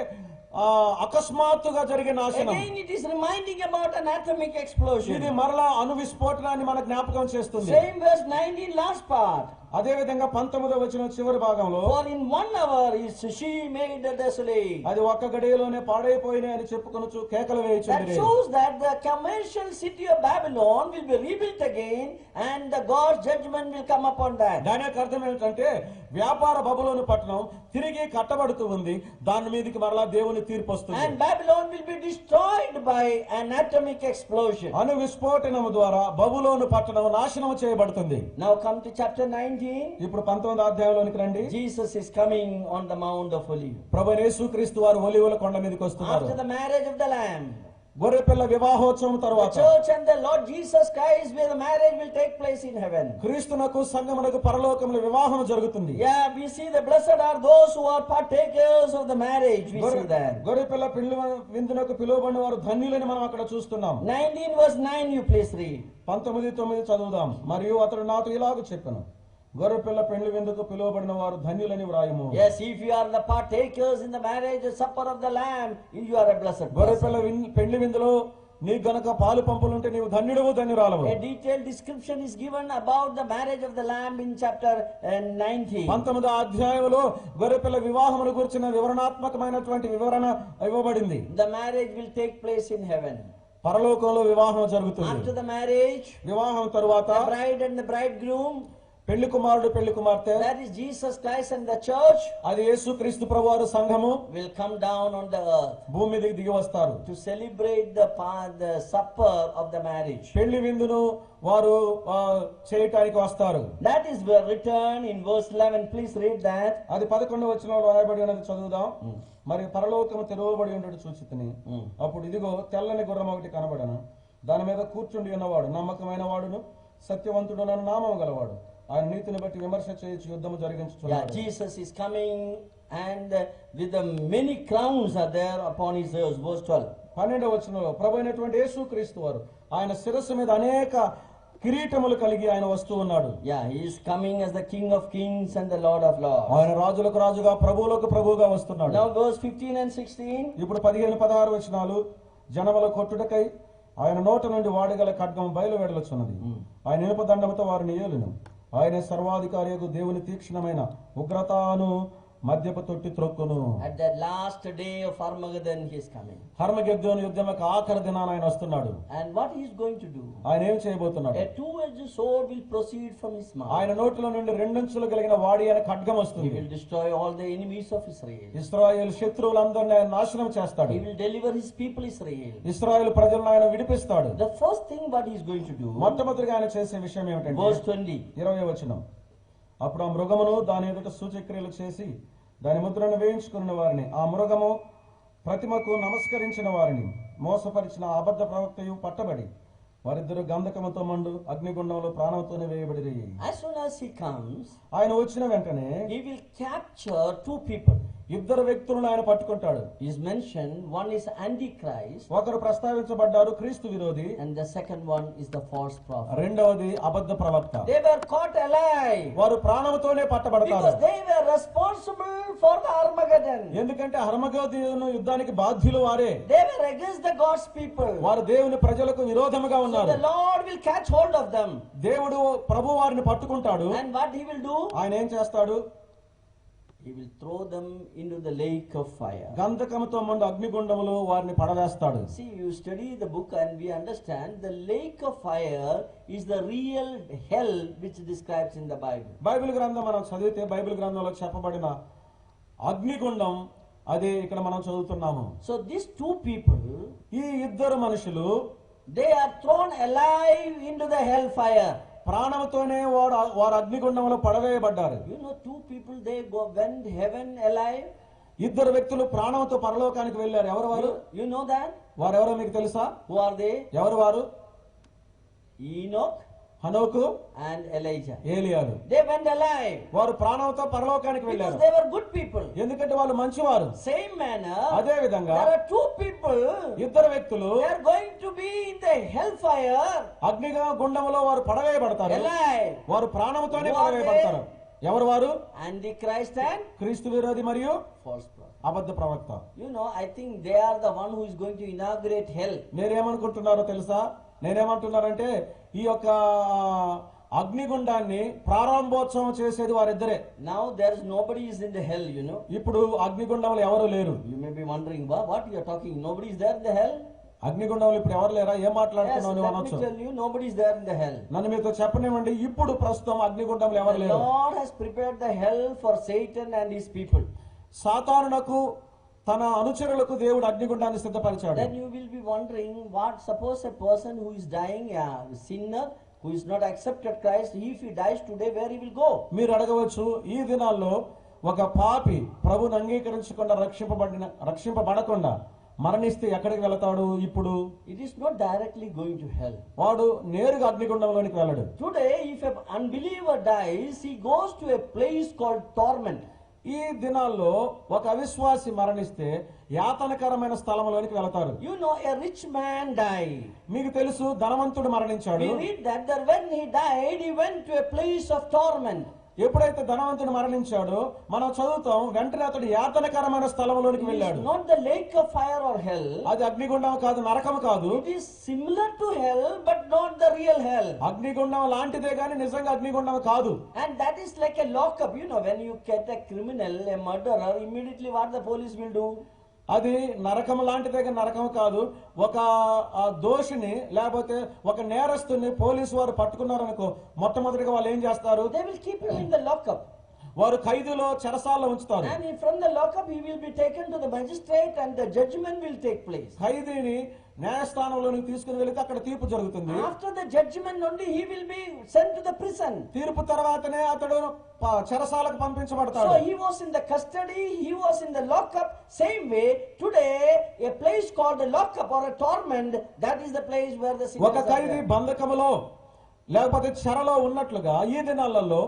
అకస్మాత్తుగా జరిగిన నాశనం. Again it is reminding about an atomic explosion. ఇది మరలా అణు విస్ఫోటనాన్ని మనకు జ్ఞాపకం చేస్తుంది. Same verse 19 last part. అదే విధంగా 19వ వచనం చివరి భాగంలో, For in 1 hour is she made desolate. అది ఒక్క గడియలోనే పాడైపోయినాయి అని చెప్పుకొనుచు కేకలు That వేయుచుండిరి. shows that the commercial city of Babylon will be rebuilt again and the God's judgment will come upon that. దాని యొక్క అర్థం ఏంటంటే వ్యాపార బబులోను పట్టణం తిరిగి కట్టబడుతూ ఉంది. దాని మీదకి మరలా దేవుని తీర్పు వస్తుంది. And Babylon will be destroyed by an atomic explosion. అణు విస్ఫోటనము ద్వారా బబులోను పట్టణం నాశనం చేయబడుతుంది. Now come to chapter 19. ఇప్పుడు 19వ అధ్యాయంలోనికి రండి. Jesus is coming on the Mount of Olives. ప్రభువైన యేసుక్రీస్తు వారు ఒలీవల కొండ మీదకి వస్తున్నారు. After the marriage of the Lamb. గొర్రెపిల్ల వివాహోత్సవం The తర్వాత church and the Lord Jesus Christ, where the marriage will take place in heaven. క్రీస్తునకు సంఘమునకు పరలోకములో వివాహం జరుగుతుంది. Yeah, we see the blessed are those who are partakers of the marriage. We see that. గొర్రెపిల్ల పెళ్లి విందునకు పిలువబడిన వారు ధన్యులని మనం అక్కడ చూస్తున్నాం. 19 verse 9 you please read. 19:9 చదువుదాం. మరియు అతడు నాతో ఇలాగ చెప్పెను, గొర్రెపిల్ల పెళ్లి విందుకు పిలువబడిన వారు ధన్యులని వ్రాయము. Yes, if you are the partakers in the marriage supper of the Lamb, you are a blessed person. గొర్రెపిల్ల పెళ్లి విందులో నీ గనక పాలు పంపులుంటే నీవు ధన్యుడవు ధన్యురాలవు. A detailed description is given about the marriage of the Lamb in chapter 19. 19వ అధ్యాయంలో గొర్రెపిల్ల వివాహమును గురించిన వివరణాత్మకమైనటువంటి వివరణ ఇవ్వబడింది. The marriage will take place in heaven. పరలోకంలో వివాహం జరుగుతుంది. After the marriage, వివాహం తరువాత the bride and the bridegroom, పెళ్లి కుమారుడు పెళ్లి కుమార్తె, that is Jesus Christ and the church, అది యేసుక్రీస్తు ప్రభువారు సంఘము will come down on the earth భూమి మీదకి దిగి వస్తారు. to celebrate the supper of the marriage. పెళ్లి విందును వారు చేయటానికి వస్తారు. That is written in verse 11. Please read that. అది 11వ వచనంలో రాయబడి ఉన్నది చదువుదాం. మరి పరలోకము తెరవబడి ఉండడు చూచితిని, అప్పుడు ఇదిగో తెల్లని గుర్రం ఒకటి కనబడను, దాని మీద కూర్చుండి ఉన్నవాడు నమ్మకమైన వాడును సత్యవంతుడు నన్ను నామము గలవాడు, ఆయన నీతిని బట్టి విమర్శ చేయొచ్చు యుద్ధము జరిగించుచున్నాడు. Jesus is coming and with the many crowns are there upon his ears. Verse 12. 12వ వచనంలో ప్రభు అయినటువంటి యేసుక్రీస్తు వారు ఆయన శిరస్సు మీద అనేక కిరీటములు కలిగి ఆయన వస్తూ ఉన్నాడు. Yeah, he is coming as the King of Kings and the Lord of Lords. ఆయన రాజులకు రాజుగా ప్రభువులకు ప్రభువుగా వస్తున్నాడు. Now verse 15 and 16. ఇప్పుడు 15, 16 వచనాలు. జనముల కొట్టుటకై ఆయన నోట నుండి వాడగల ఖడ్గం బయలు వెడలుచున్నది, ఆయన ఇనుప దండముతో వారిని ఏలును, ఆయన సర్వాధికారియకు దేవుని తీక్షణమైన ఉగ్రతను మద్యపు తొట్టి త్రొక్కును. At the last day of Armageddon he is coming. హర్మగెద్దోను యుద్ధం యొక్క ఆఖరి దినాన ఆయన వస్తున్నాడు. And what he is going to do? ఆయన ఏం చేయబోతున్నాడు? A two-edged sword will proceed from his mouth. ఆయన నోటిలో నుండి రెండంచులు కలిగిన వాడి అనే ఖడ్గం He వస్తుంది. will destroy all the enemies of Israel. ఇశ్రాయేలు శత్రువులందరినీ ఆయన నాశనం చేస్తాడు. He will deliver his people Israel. ఇశ్రాయేలు ప్రజలను ఆయన విడిపిస్తాడు. The first thing what he is going to do, మొట్టమొదటిగా ఆయన చేసే విషయం ఏమిటంటే verse 20. 20వ వచనం. అప్పుడు ఆ మృగమును దాని ఎదుట సూచక్రియలు చేసి దాని ముద్రను వేయించుకున్న వారిని, ఆ మృగము ప్రతిమకు నమస్కరించిన వారిని మోసపరిచిన అబద్ధ ప్రవక్తయు పట్టబడి వారిద్దరు గంధకముతో మండు అగ్నిగుండంలో ప్రాణంతోనే వేయబడి. As soon as he comes, ఆయన వచ్చిన వెంటనే he will capture two people. ఇద్దరు వ్యక్తులను ఆయన పట్టుకుంటాడు. Is mentioned, one is Antichrist ఒకరు ప్రస్తావించబడ్డారు క్రీస్తు విరోధి, and the second one is the false prophet. రెండవది అబద్ధ ప్రవక్త. They were caught alive వారు ప్రాణంతోనే పట్టబడతారు. because they were responsible for the Armageddon. ఎందుకంటే హర్మగదోను యుద్ధానికి బాధ్యులు వారే. They were against the God's people. వారు దేవుని ప్రజలకు విరోధముగా So ఉన్నారు. the Lord will catch hold of them. దేవుడు ప్రభు వారిని పట్టుకుంటాడు. And what he will do? ఆయన ఏం చేస్తాడు? He will throw them into the lake of fire. గంధకముతో మండు అగ్నిగుండములో వారిని పడవేస్తాడు. See, you study the book and we understand the lake of fire is the real hell which describes in the Bible. Bible గ్రంథం మనం చదివితే Bible గ్రంథంలో చెప్పబడిన అగ్నిగుండం అదే ఇక్కడ మనం చదువుతున్నాము. So these two people, ఈ ఇద్దరు మనుషులు they are thrown alive into the hell fire. ప్రాణముతోనే వారు అగ్నిగుండంలో పడవేయబడ్డారు. You know, two people, they went heaven alive. ఇద్దరు వ్యక్తులు ప్రాణంతో పరలోకానికి వెళ్ళారు. ఎవరు వారు? You know that? వారెవరో మీకు తెలుసా? Who are they? ఎవరు వారు? Enoch హనోకు and Elijah. ఏలియాలు. They went alive వారు ప్రాణంతో పరలోకానికి because వెళ్ళారు. they were good people. ఎందుకంటే వాళ్ళు మంచివారు. Same manner, అదే విధంగా there are two people, ఇద్దరు వ్యక్తులు they are going to be in the hellfire అగ్నిగా గుండములో వారు పడవేయబడతారు. alive. వారు ప్రాణముతోనే Who are పడవేయబడతారు. ఎవరు వారు? Antichrist and క్రీస్తు విరోధి మరియు false prophet. అబద్ధ ప్రవక్త. You know, I think they are the one who is going to inaugurate hell. నేనేమనుకుంటున్నారో తెలుసా? నేనేమంటున్నారంటే ఈ యొక్క అగ్నిగుండాన్ని ప్రారంభోత్సవం చేసేది వారిద్దరే. Now there is nobody is in the hell, you know. ఇప్పుడు అగ్నిగుండంలో ఎవరు లేరు. You may be wondering, what you are talking? Nobody is there in the hell? అగ్నిగుండంలో ఇప్పుడు ఎవరు లేరా? ఏం Yes, మాట్లాడుతున్నావు నువ్వు let me అనొచ్చు. tell you, nobody is there in the hell. నన్ను మీతో చెప్పనివ్వండి, ఇప్పుడు ప్రస్తుతం అగ్నిగుండంలో ఎవరు The లేరు. Lord has prepared the hell for Satan and his people. సాతానునకు తన అనుచరులకు దేవుడు అగ్నిగుండాన్ని సిద్ధపరిచాడు. Then you will be wondering, what? Suppose a person who is dying, a sinner who is not accepted Christ, if he dies today, where he will go? మీరు అడగవచ్చు, ఈ దినాల్లో ఒక పాపి ప్రభుని అంగీకరించకుండా రక్షింపబడకుండా మరణిస్తే ఎక్కడికి వెళతాడు? ఇప్పుడు It is not directly going to hell. వాడు నేరుగా అగ్నిగుండంలోనికి వెళ్ళడు. Today, if an unbeliever dies, he goes to a place called torment. ఈ దినాల్లో ఒక అవిశ్వాసి మరణిస్తే యాతనకరమైన స్థలంలోనికి వెళతారు. You know, a rich man died. మీకు తెలుసు, ధనవంతుడు మరణించాడు. We read that when he died, he went to a place of torment. ఎప్పుడైతే ధనవంతుడు మరణించాడో మనం చదువుతాం, వెంటనే అతడు యాతనకరమైన స్థలంలోనికి It వెళ్ళాడు. is not the lake of fire or hell. అది అగ్నిగుండం కాదు, నరకం కాదు. It is similar to hell, but not the real hell. అగ్నిగుండం లాంటిదే గాని నిజంగా అగ్నిగుండం కాదు. And that is like a lockup. You know, when you get a criminal, a murderer, immediately what the police will do? అది నరకం లాంటిదే కానీ నరకం కాదు. ఒక దోషిని లేకపోతే ఒక నేరస్తుని పోలీసు వారు పట్టుకున్నారనుకో, మొట్టమొదటిగా వాళ్ళు ఏం చేస్తారు? They will keep him in the lockup. వారు ఖైదులో చెరసాల్లో ఉంచుతారు. And from the lockup he will be taken to the magistrate and the judgment will take place. ఖైదీని న్యాయస్థానంలోనికి తీసుకుని వెళితే అక్కడ తీర్పు జరుగుతుంది. After the judgment only he will be sent to the prison. తీర్పు తర్వాతనే అతడు చెరసాలకు పంపించబడతాడు. So he was in the custody, he was in the lockup. Same way today a place called the lockup or a torment, that is the place where the sinners ఒక are Khaidi there. బంధకములో లేకపోతే చెరలో ఉన్నట్లుగా ఈ దినాలలో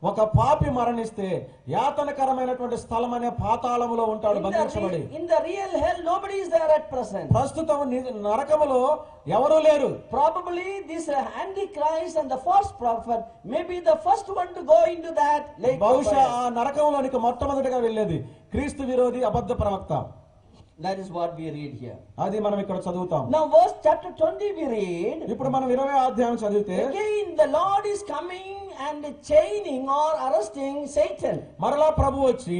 ఒక పాపి మరణిస్తే యాతనకరమైనటువంటి స్థలం అనే పాతాళములో ఉంటాడు బంధించబడి. In the real hell nobody is there at present. ప్రస్తుతం నరకములో ఎవరూ లేరు. Probably this Antichrist and the false prophet may be the first one to go into that lake. బహుశా ఆ నరకంలోనికి మొట్టమొదటిగా వెళ్ళేది క్రీస్తు విరోధి అబద్ధ ప్రవక్త. That is what we read here. అది మనం ఇక్కడ చదువుతాం. Now verse chapter 20 we read. ఇప్పుడు మనం 20వ అధ్యాయం చదివితే, Again the Lord is coming and chaining or arresting Satan. మరలా ప్రభు వచ్చి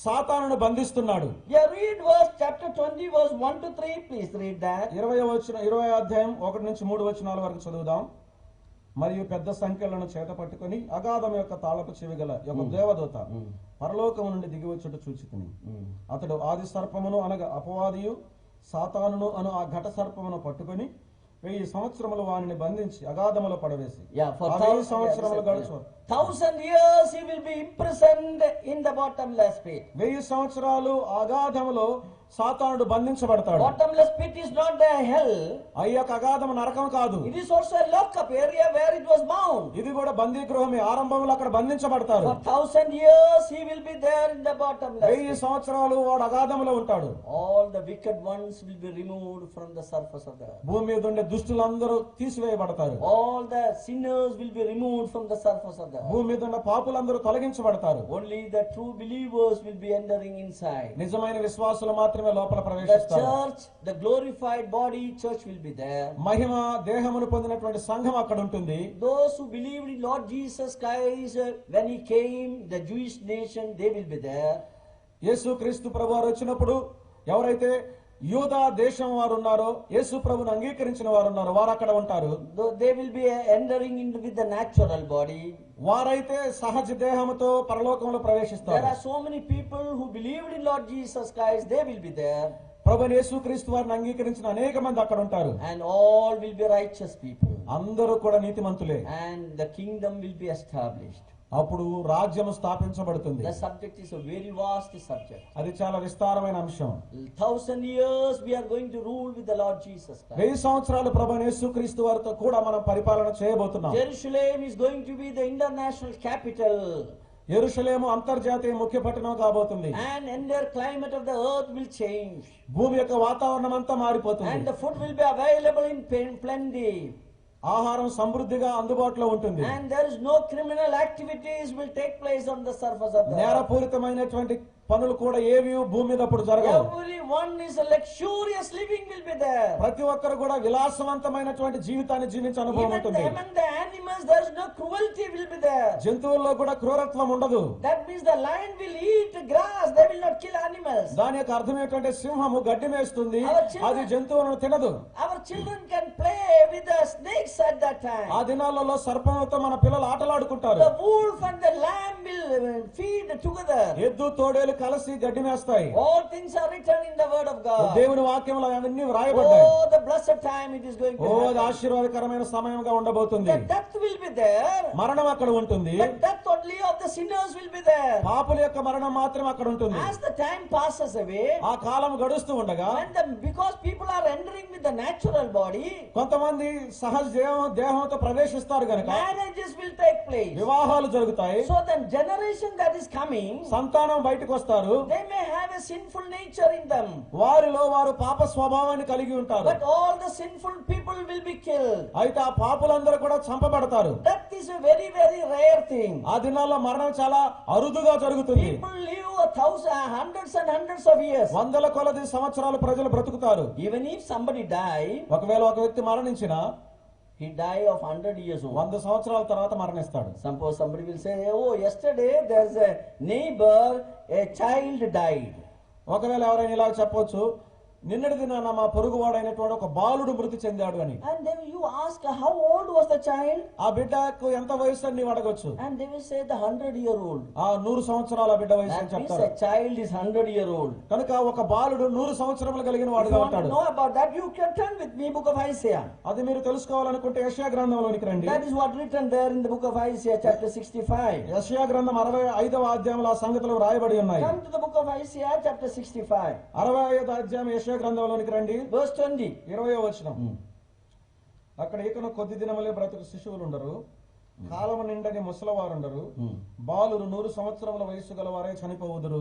సాతానును బంధిస్తున్నాడు. Yeah, read verse chapter 20 verse 1 to 3. Please read that. 20వ అధ్యాయం 1 నుంచి 3 వచనాల వరకు చదువుదాం. మరియు పెద్ద సంఖ్యలను చేత పట్టుకొని అగాధం యొక్క తాళపు చెవి గల ఒక దేవదూత పరలోకము నుండి దిగివచ్చుట చూచితిని. అతడు ఆది సర్పమును అనగా అపవాదియు సాతానును అను ఆ ఘట సర్పమును పట్టుకొని 1000 సంవత్సరములు వానిని బంధించి అగాధములో పడవేసి, Yeah, for 1000 సంవత్సరములు గడుచు 1000 years he will be imprisoned in the bottomless pit. 1000 సంవత్సరాలు అగాధములో సాతానుడు బంధించబడతాడు. Bottomless pit is not the hell. ఆ యొక్క అగాధము నరకం కాదు. It is also a lock-up area where it was bound. ఇది కూడా బందీ గృహమే. ఆరంభంలో అక్కడ బంధించబడతారు. For 1000 years he will be there in the bottomless. 1000 సంవత్సరాలు వాడు అగాధములో ఉంటాడు. All the wicked ones will be removed from the surface of the earth. భూమి మీద ఉండే దుష్టులందరూ తీసివేయబడతారు. All the sinners will be removed from the surface of the earth. భూమి మీద ఉన్న పాపులందరూ తొలగించబడతారు. Only the true believers will be entering inside. నిజమైన విశ్వాసులు మాత్రమే లోపల The ప్రవేశిస్తారు. church, the glorified body church will be there. మహిమ దేహమును పొందినటువంటి సంఘం అక్కడ ఉంటుంది. Those who believed in Lord Jesus Christ when he came, the Jewish nation, they will be there. యేసు క్రీస్తు ప్రభు వారు వచ్చినప్పుడు ఎవరైతే యూదా దేశం వారు ఉన్నారో, యేసు ప్రభుని అంగీకరించిన వారు ఉన్నారో వారు అక్కడ ఉంటారు. They will be entering into with the natural body. వారైతే సహజ దేహముతో పరలోకంలో There ప్రవేశిస్తారు. are so many people who believed in Lord Jesus Christ, they will be there. ప్రభుని యేసు క్రీస్తు వారిని అంగీకరించిన అనేక మంది అక్కడ ఉంటారు. And all will be righteous people. అందరూ కూడా నీతిమంతులే. And the kingdom will be established. అప్పుడు రాజ్యము స్థాపించబడుతుంది. The subject is a very vast subject. అది చాలా విస్తారమైన అంశం. 1000 years we are going to rule with the Lord Jesus Christ. 1000 సంవత్సరాలు ప్రభుని యేసు క్రీస్తు వారితో కూడా మనం పరిపాలన చేయబోతున్నాం. Jerusalem is going to be the international capital. యెరూషలేము అంతర్జాతీయ ముఖ్య పట్టణం కాబోతుంది. And entire climate of the earth will change. భూమి యొక్క వాతావరణం అంతా మారిపోతుంది. And the food will be available in plenty. ఆహారం సమృద్ధిగా అందుబాటులో ఉంటుంది. And there is no criminal activities will take place on the surface of the earth. నేరపూరితమైనటువంటి పనులు కూడా ఏవి భూమి మీద అప్పుడు జరగవు. Everyone is a luxurious living will be there. ప్రతి ఒక్కరు కూడా విలాసవంతమైనటువంటి జీవితాన్ని జీవించే అనుభవం Even ఉంటుంది. among the animals there is no cruelty will be there. జంతువుల్లో కూడా క్రూరత్వం ఉండదు. That means the lion will eat grass, they will not kill animals. దాని యొక్క అర్థం ఏంటంటే సింహము గడ్డి మేస్తుంది, Our children- అది జంతువులను తినదు. Our children can play with the snakes at that time. ఆ దినాలలో సర్పంతో మన పిల్లలు ఆటలాడుకుంటారు. The wolf and the lamb will feed together. ఎద్దు తోడేలు కలిసి గడ్డి మేస్తాయి. All things are written in the word of God. దేవుని వాక్యంలో అవన్నీ వ్రాయబడ్డాయి. Oh, the blessed time it is going to ఓ అది happen. ఆశీర్వాదకరమైన సమయంగా ఉండబోతుంది. The death will be there. మరణం అక్కడ ఉంటుంది. The death only of the sinners will be there. పాపుల యొక్క మరణం మాత్రం అక్కడ ఉంటుంది. As the time passes away, ఆ కాలం గడుస్తూ ఉండగా because people are entering with the natural body, కొంతమంది సహజ దేహంతో ప్రవేశిస్తారు గనక marriages will take place. వివాహాలు జరుగుతాయి. So the generation that is coming, సంతానం బయటకు వస్తారు. they may have a sinful nature in them. వారిలో వారు పాప స్వభావాన్ని కలిగి ఉంటారు. But all the sinful people will be killed. అయితే ఆ పాపులందరూ కూడా చంపబడతారు. That is a very, very rare thing. ఆ దినాల్లో మరణం చాలా అరుదుగా జరుగుతుంది. People live hundreds and hundreds of years. వందల కొలది సంవత్సరాలు ప్రజలు బ్రతుకుతారు. Even if somebody die, ఒకవేళ ఒక వ్యక్తి మరణించినా he die of 100 years old. 100 సంవత్సరాల తర్వాత మరణిస్తాడు. Suppose somebody will say, oh, yesterday there's a neighbor, a child died. ఒకవేళ ఎవరైనా ఇలా చెప్పొచ్చు, నిన్నటి దినాన మా పొరుగువాడైనటువంటి ఒక బాలుడు మృతి చెందాడు అని. And then you ask, how old was the child? ఆ బిడ్డకు ఎంత వయసు అని నీవు అడగొచ్చు. And they will say the 100-year-old. ఆ 100 సంవత్సరాల బిడ్డ వయసు అని That means చెప్తారు. a child is 100-year-old. కనుక ఒక బాలుడు 100 సంవత్సరములు కలిగిన If వాడుగా you want to ఉంటాడు. know about that, you can turn with me book of Isaiah. అది మీరు తెలుసుకోవాలనుకుంటే యెషయా గ్రంథంలోనికి రండి. That is what written there in the book of Isaiah chapter 65. యెషయా గ్రంథం 65వ అధ్యాయంలో ఆ సంగతులు రాయబడి ఉన్నాయి. Come to the book of Isaiah chapter 65. 65వ అధ్యాయం యెషయా గ్రంథంలోనికి రండి. Verse 20. 20వ వచనం. అక్కడ ఇకను కొద్ది దినములే బ్రతుకు శిశువులు ఉండరు, కాలము నిండని ముసలవారుండరు, బాలురు 100 సంవత్సరముల వయస్సు గల వారే చనిపోవుదురు.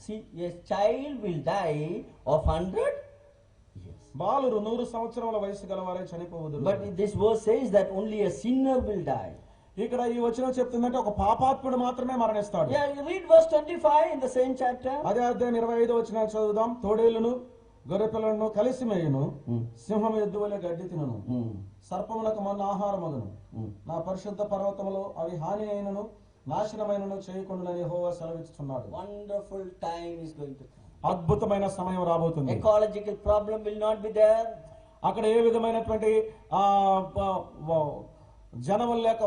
See, a child will die of 100 years. బాలురు 100 సంవత్సరముల వయస్సు గల వారే చనిపోవుదురు. But this verse says that only a sinner will die. ఇక్కడ ఈ వచనం చెప్తుందంటే ఒక పాపాత్ముడు మాత్రమే మరణిస్తాడు. Yeah, you read verse 25 in the same chapter. అదే అధ్యాయం 25వ వచనం చదువుదాం. తోడేలును గొర్రె పిల్లలను కలిసి మేయును, సింహం ఎద్దు వలె గడ్డి తినను, సర్పములకు మొన్న ఆహారమగును, నా పరిశుద్ధ పర్వతములో అవి హాని అయినను నాశనమైనను చేయకుండానని యెహోవా సెలవిస్తున్నాడు. Wonderful time is going to come. అద్భుతమైన సమయం రాబోతుంది. Ecological problem will not be there. అక్కడ ఏ విధమైనటువంటి జనముల యొక్క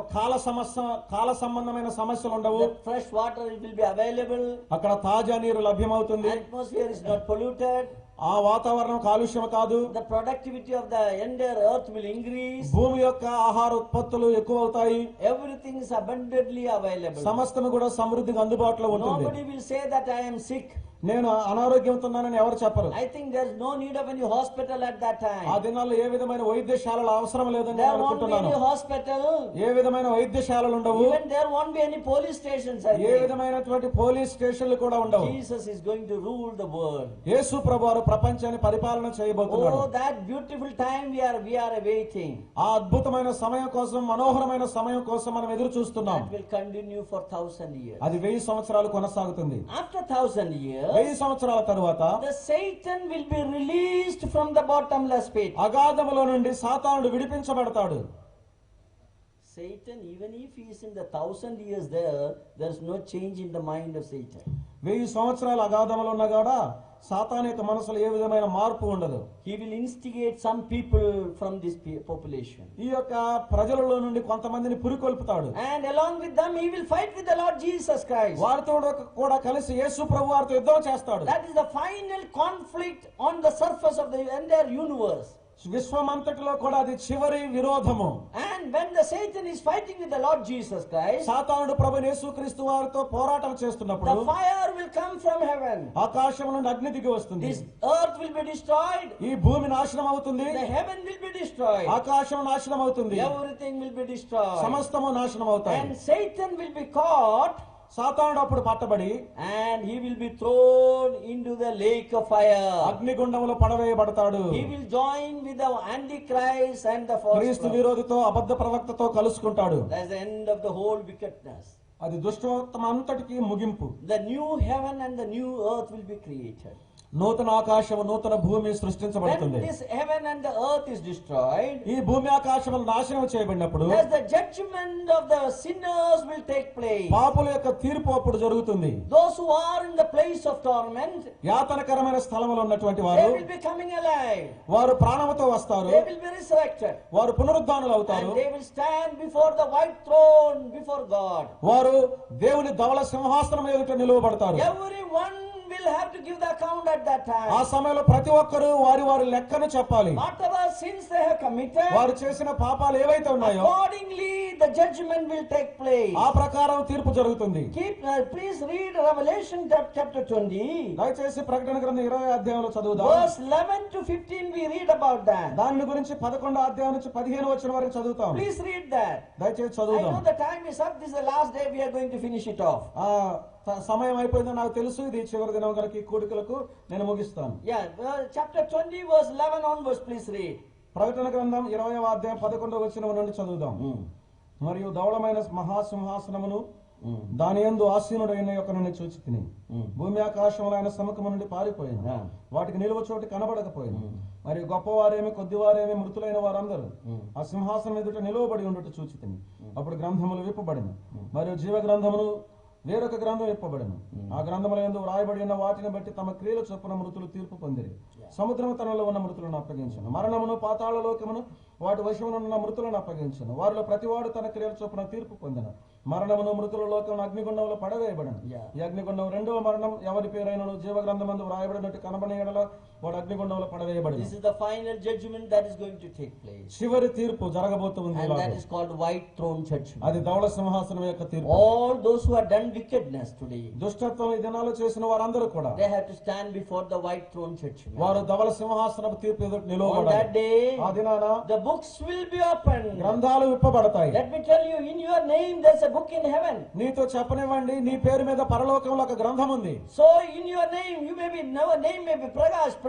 కాల సంబంధమైన సమస్యలు ఉండవు. Fresh water will be available. అక్కడ తాజా నీరు లభ్యమవుతుంది. Atmosphere is not polluted. ఆ వాతావరణం కాలుష్యం కాదు. The productivity of the entire earth will increase. భూమి యొక్క ఆహార ఉత్పత్తులు ఎక్కువ అవుతాయి. Everything is abundantly available. సమస్తము కూడా సమృద్ధిగా అందుబాటులో ఉంటుంది. Nobody will say that I am sick. నేను అనారోగ్యంతో ఉన్నానని ఎవరు చెప్పరు. I think there is no need of any hospital at that time. ఆ దినాల్లో ఏ విధమైన వైద్యశాలల అవసరం లేదని There నేను won't be అనుకుంటున్నాను. any hospital. ఏ విధమైన వైద్యశాలలు ఉండవు. Even there won't be any police stations. I A think. విధమైనటువంటి పోలీస్ స్టేషన్లు కూడా ఉండవు. Jesus is going to rule the world. యేసు ప్రభువారు ప్రపంచాన్ని పరిపాలన చేయబోతున్నాడు. Oh, that beautiful time we are awaiting. ఆ అద్భుతమైన సమయం కోసం, మనోహరమైన సమయం కోసం మనం ఎదురు చూస్తున్నాం. That will continue for 1,000 years. అది 1000 సంవత్సరాలు కొనసాగుతుంది. After 1,000 years, 1000 సంవత్సరాల తరువాత the Satan will be released from the bottomless pit. అగాధములో నుండి సాతానుడు విడిపించబడతాడు. Satan, even if he is in the 1,000 years there is no change in the mind of Satan. 1000 సంవత్సరాలు అగాధములో ఉన్నా కూడా సాతాను యొక్క మనసులో ఏ విధమైన మార్పు ఉండదు. He will instigate some people from this population. ఈ యొక్క ప్రజలలో నుండి కొంతమందిని పురికొల్పుతాడు. And along with them he will fight with the Lord Jesus Christ. వారితో కూడా కలిసి యేసు ప్రభువారితో యుద్ధం చేస్తాడు. That is the final conflict on the surface of the entire universe. విశ్వమంతటిలో కూడా అది చివరి విరోధము. And when the Satan is fighting with the Lord Jesus Christ, సాతానుడు ప్రభువైన యేసుక్రీస్తు వారితో పోరాటం చేస్తున్నప్పుడు the fire will come from heaven. ఆకాశం నుండి అగ్ని దిగి వస్తుంది. This earth will be destroyed. ఈ భూమి నాశనం అవుతుంది. The heaven will be destroyed. ఆకాశం నాశనం అవుతుంది. Everything will be destroyed. సమస్తము నాశనం అవుతాయి. And Satan will be caught. సాతానుడు అప్పుడు పట్టబడి And he will be thrown into the lake of fire. అగ్నిగుండములో పడవేయబడతాడు. He will join with the Antichrist and the false క్రీస్తు prophet. విరోధితో అబద్ధ ప్రవక్తతో కలుసుకుంటాడు. That's the end of the whole wickedness. అది దుష్టోత్తమ అంతటికి ముగింపు. The new heaven and the new earth will be created. నూతన ఆకాశము నూతన భూమి When సృష్టించబడుతుంది. this heaven and the earth is destroyed, ఈ భూమి ఆకాశములు నాశనం చేయబడినప్పుడు as the judgment of the sinners will take place. పాపుల యొక్క తీర్పు అప్పుడు జరుగుతుంది. Those who are in the place of torment, యాతనకరమైన స్థలములో ఉన్నటువంటి they వారు will be coming alive. వారు ప్రాణముతో వస్తారు. They will be resurrected. వారు పునరుద్ధానులు అవుతారు. And they will stand before the white throne before God. వారు దేవుని ధవళ సింహాసనం ఎదుట నిలువబడతారు. Everyone will have to give the account at that time. ఆ సమయంలో ప్రతి ఒక్కరూ వారి వారి లెక్కను చెప్పాలి. Whatever sins they have committed, వారు చేసిన పాపాలు ఏవైతే ఉన్నాయో accordingly the judgment will take place. ఆ ప్రకారం తీర్పు జరుగుతుంది. Please read Revelation chapter 20. దయచేసి ప్రకటన గ్రంథం 20వ అధ్యాయంలో చదువుదాం. Verse 11 to 15 we read about that. దాని గురించి 11వ అధ్యాయం నుంచి 15వ వచనం వరకు చదువుతాం. Please read that. దయచేసి I చదువుదాం. know the time is up. This is the last day we are going to finish it off. సమయం అయిపోయిందని నాకు తెలుసు. ఇది చివరి దినం కనుక ఈ కూడికలకు నేను ముగిస్తాను. Yeah, chapter 20 verse 11 onwards please read. ప్రకటన గ్రంథం 20వ అధ్యాయం 11వ వచనం నుండి చదువుదాం. మరియు ధవళమైన మహాసింహాసనమును దాని యందు ఆసీనుడైన యొక్కనని చూచి తిని భూమి ఆకాశములు ఆయన సముఖము నుండి పారిపోయాను. వాటికి నిలువ చోటు కనబడకపోయాను. మరియు గొప్పవారేమి కొద్దివారేమి మృతులైన వారందరూ ఆ సింహాసనం ఎదుట నిలువబడి ఉండటం చూచి తిని అప్పుడు గ్రంథములు విప్పబడిన మరియు జీవ గ్రంథమును వేరొక గ్రంథం విప్పబడిన. ఆ గ్రంథముల యందు వ్రాయబడి ఉన్న వాటిని బట్టి తమ క్రియల చొప్పున మృతులు తీర్పు పొందిరి. సముద్రము తనలో ఉన్న మృతులను అప్పగించను. మరణమును పాతాళ లోకమును వాటి వశమునున్న మృతులను అప్పగించను. వారిలో ప్రతివాడు తన క్రియల చొప్పున తీర్పు పొందిన. మరణమును మృతుల లోకమును అగ్నిగుండంలో పడవేయబడను. ఈ అగ్నిగుండం రెండవ మరణం. ఎవరి పేరైనను జీవ గ్రంథమందు వ్రాయబడినట్టు కనబడేయడలో వాడు అగ్నిగుండంలో పడవేయబడను. This is the final judgment that is going to take place. చివరి తీర్పు జరగబోతుంది. And that is called white throne judgment. అది ధవళ సింహాసనం యొక్క తీర్పు. All those who have done wickedness today, దుష్టత్వం ఈ దినాలు చేసిన వారందరూ కూడా they have to stand before the white throne judgment. వారు ధవళ సింహాసనపు తీర్పు ఎదుట On నిలవబడాలి. that day, ఆ దినాన the books will be opened. గ్రంథాలు విప్పబడతాయి. Let me tell you, in your name there's a book in heaven. నీతో చెప్పనివ్వండి, నీ పేరు మీద పరలోకంలో ఒక గ్రంథం ఉంది. So in your name, you may be, no name may be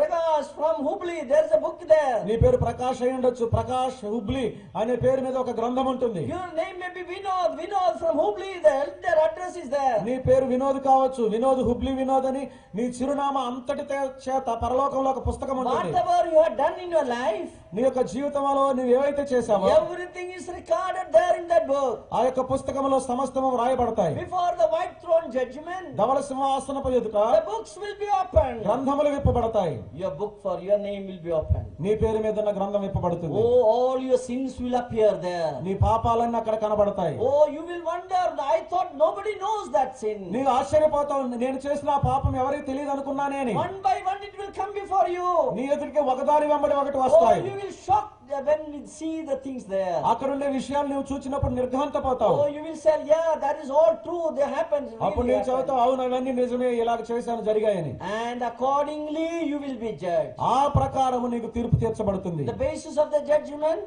Prakash from Hubli, there's a book there. నీ పేరు ప్రకాష్ అయి ఉండొచ్చు. ప్రకాష్ హుబ్లీ అనే పేరు మీద ఒక గ్రంథం ఉంటుంది. Your name may be Vinod from Hubli, their address is there. నీ పేరు వినోద్ కావచ్చు. వినోద్, హుబ్లీ వినోద్ అని నీ చిరునామా అంతటి చేత పరలోకంలో ఒక పుస్తకం ఉంటుంది. Whatever you have done in your life, నీ యొక్క జీవితంలో నువ్వు ఏవైతే చేశావో everything is recorded there in that book. ఆ యొక్క పుస్తకంలో సమస్తము వ్రాయబడతాయి. Before the white throne judgment, ధవళ సింహాసనపు ఎదుట the books will be opened. గ్రంథములు విప్పబడతాయి. Your book for your name will be opened. నీ పేరు మీద ఉన్న గ్రంథం విప్పబడుతుంది. Oh, all your sins will appear there. నీ పాపాలన్నీ అక్కడ కనబడతాయి. Oh, you will wonder, I thought nobody knows that sin. నీవు ఆశ్చర్యపోతావు, నేను చేసిన ఆ పాపం ఎవరికి తెలియదు అనుకున్నానే అని. One by one it will will come before you. నీ ఎదుటికి ఒకదాని వెంబడి ఒకటి Oh, వస్తాయి. you will shock when you see the things there. అక్కడ ఉండే విషయాలు నువ్వు చూసినప్పుడు నిర్ఘాంతపోతావు. Oh, you will say, yeah, that is all true. They happened. అప్పుడు Really నేను చదువుతావు, అవును అవన్నీ నిజమే, ఇలాగ చేశాను, జరిగాయని. And accordingly you will be judged. ఆ ప్రకారము నీకు తీర్పు తీర్చబడుతుంది. The basis of the judgment,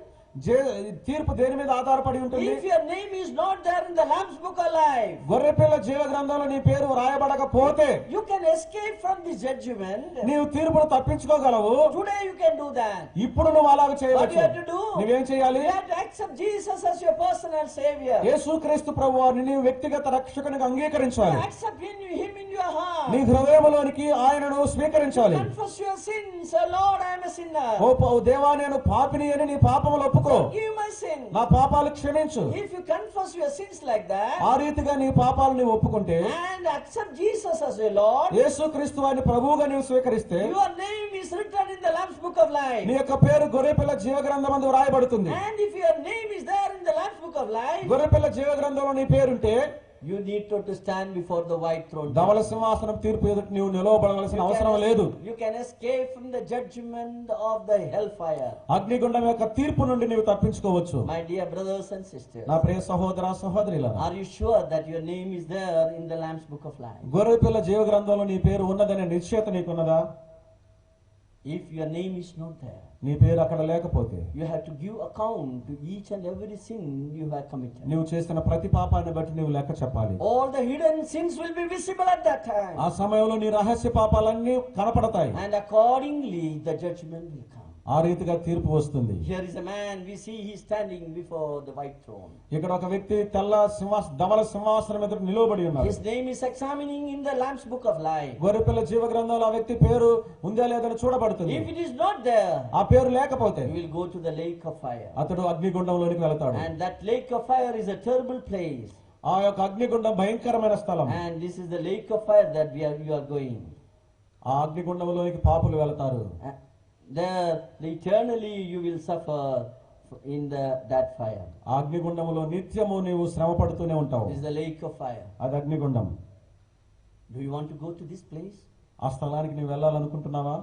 తీర్పు దేని మీద ఆధారపడి ఉంటుంది? if your name is not there in the Lamb's book of life, గొర్రెపిల్ల జీవ గ్రంథంలో నీ పేరు రాయబడకపోతే you can escape from this judgment. నీవు తీర్పును తప్పించుకోగలవు. Today you can do that. ఇప్పుడు నువ్వు అలాగ What చేయవచ్చు. you have to do? నువ్వేం చేయాలి? You have to accept Jesus as your personal savior. యేసుక్రీస్తు ప్రభువారిని నీవు వ్యక్తిగత రక్షకునిగా అంగీకరించాలి. Accept him in your heart. నీ హృదయములోనికి ఆయనను స్వీకరించాలి. Confess your sins. Oh Lord, I am a sinner. ఓ దేవా, నేను పాపిని అని నీ పాపములు ఒప్పుకో. Forgive my sin. నా పాపాలు క్షమించు. If you confess your sins like that ఆ రీతిగా నీ పాపాలు నీవు ఒప్పుకుంటే, and accept Jesus as your Lord, యేసుక్రీస్తు వారిని ప్రభువుగా నీవు స్వీకరిస్తే, your name is written in the Lamb's book of life. నీ యొక్క పేరు గొర్రెపిల్ల జీవ గ్రంథమందు రాయబడుతుంది. And if your name is there in the Lamb's book of life, గొర్రెపిల్ల జీవ గ్రంథంలో నీ పేరుంటే, you need to stand before the white throne. ధవళ సింహాసనం తీర్పు ఎదుట నీవు నిలవబడవలసిన అవసరం లేదు. You can escape from the judgment of the hellfire. అగ్నిగుండం యొక్క తీర్పు నుండి నీవు తప్పించుకోవచ్చు. My dear brothers and sisters, నా ప్రియ సహోదర సహోదరులారా, are you sure that your name is there in the Lamb's book of life? గొర్రెపిల్ల జీవ గ్రంథంలో నీ పేరు ఉన్నదనే నిశ్చయత నీకున్నదా? If your name is not there, నీ పేరు అక్కడ లేకపోతే you have to give account to each and every sin you have committed. నీవు చేసిన ప్రతి పాపాన్ని బట్టి నీవు లెక్క చెప్పాలి. All the hidden sins will be visible at that time. ఆ సమయంలో నీ రహస్య పాపాలన్నీ కనపడతాయి. And accordingly the judgment will come. ఆ రీతిగా తీర్పు వస్తుంది. Here is a man, we see he is standing before the white throne. ఇక్కడ ఒక వ్యక్తి తెల్ల ధవళ సింహాసనం ఎదుట నిలవబడి ఉన్నాడు. His name is examining in the Lamb's book of life. గొర్రెపిల్ల జీవ గ్రంథంలో ఆ వ్యక్తి పేరు ఉందా లేదని చూడబడుతుంది. If it is not there, ఆ పేరు లేకపోతే he will go to the lake of fire. అతడు అగ్నిగుండంలోనికి వెళతాడు. And that lake of fire is a terrible place. ఆ యొక్క అగ్నిగుండం భయంకరమైన స్థలం. And this is the lake of fire that you are going. ఆ అగ్నిగుండంలోనికి పాపులు వెళతారు. There eternally you will suffer in that fire. ఆ అగ్నిగుండంలో నిత్యము నీవు శ్రమ పడుతూనే ఉంటావు. This is the lake of fire. అది అగ్నిగుండం. Do you want to go to this place? ఆ స్థలానికి నీవు వెళ్ళాలనుకుంటున్నావా?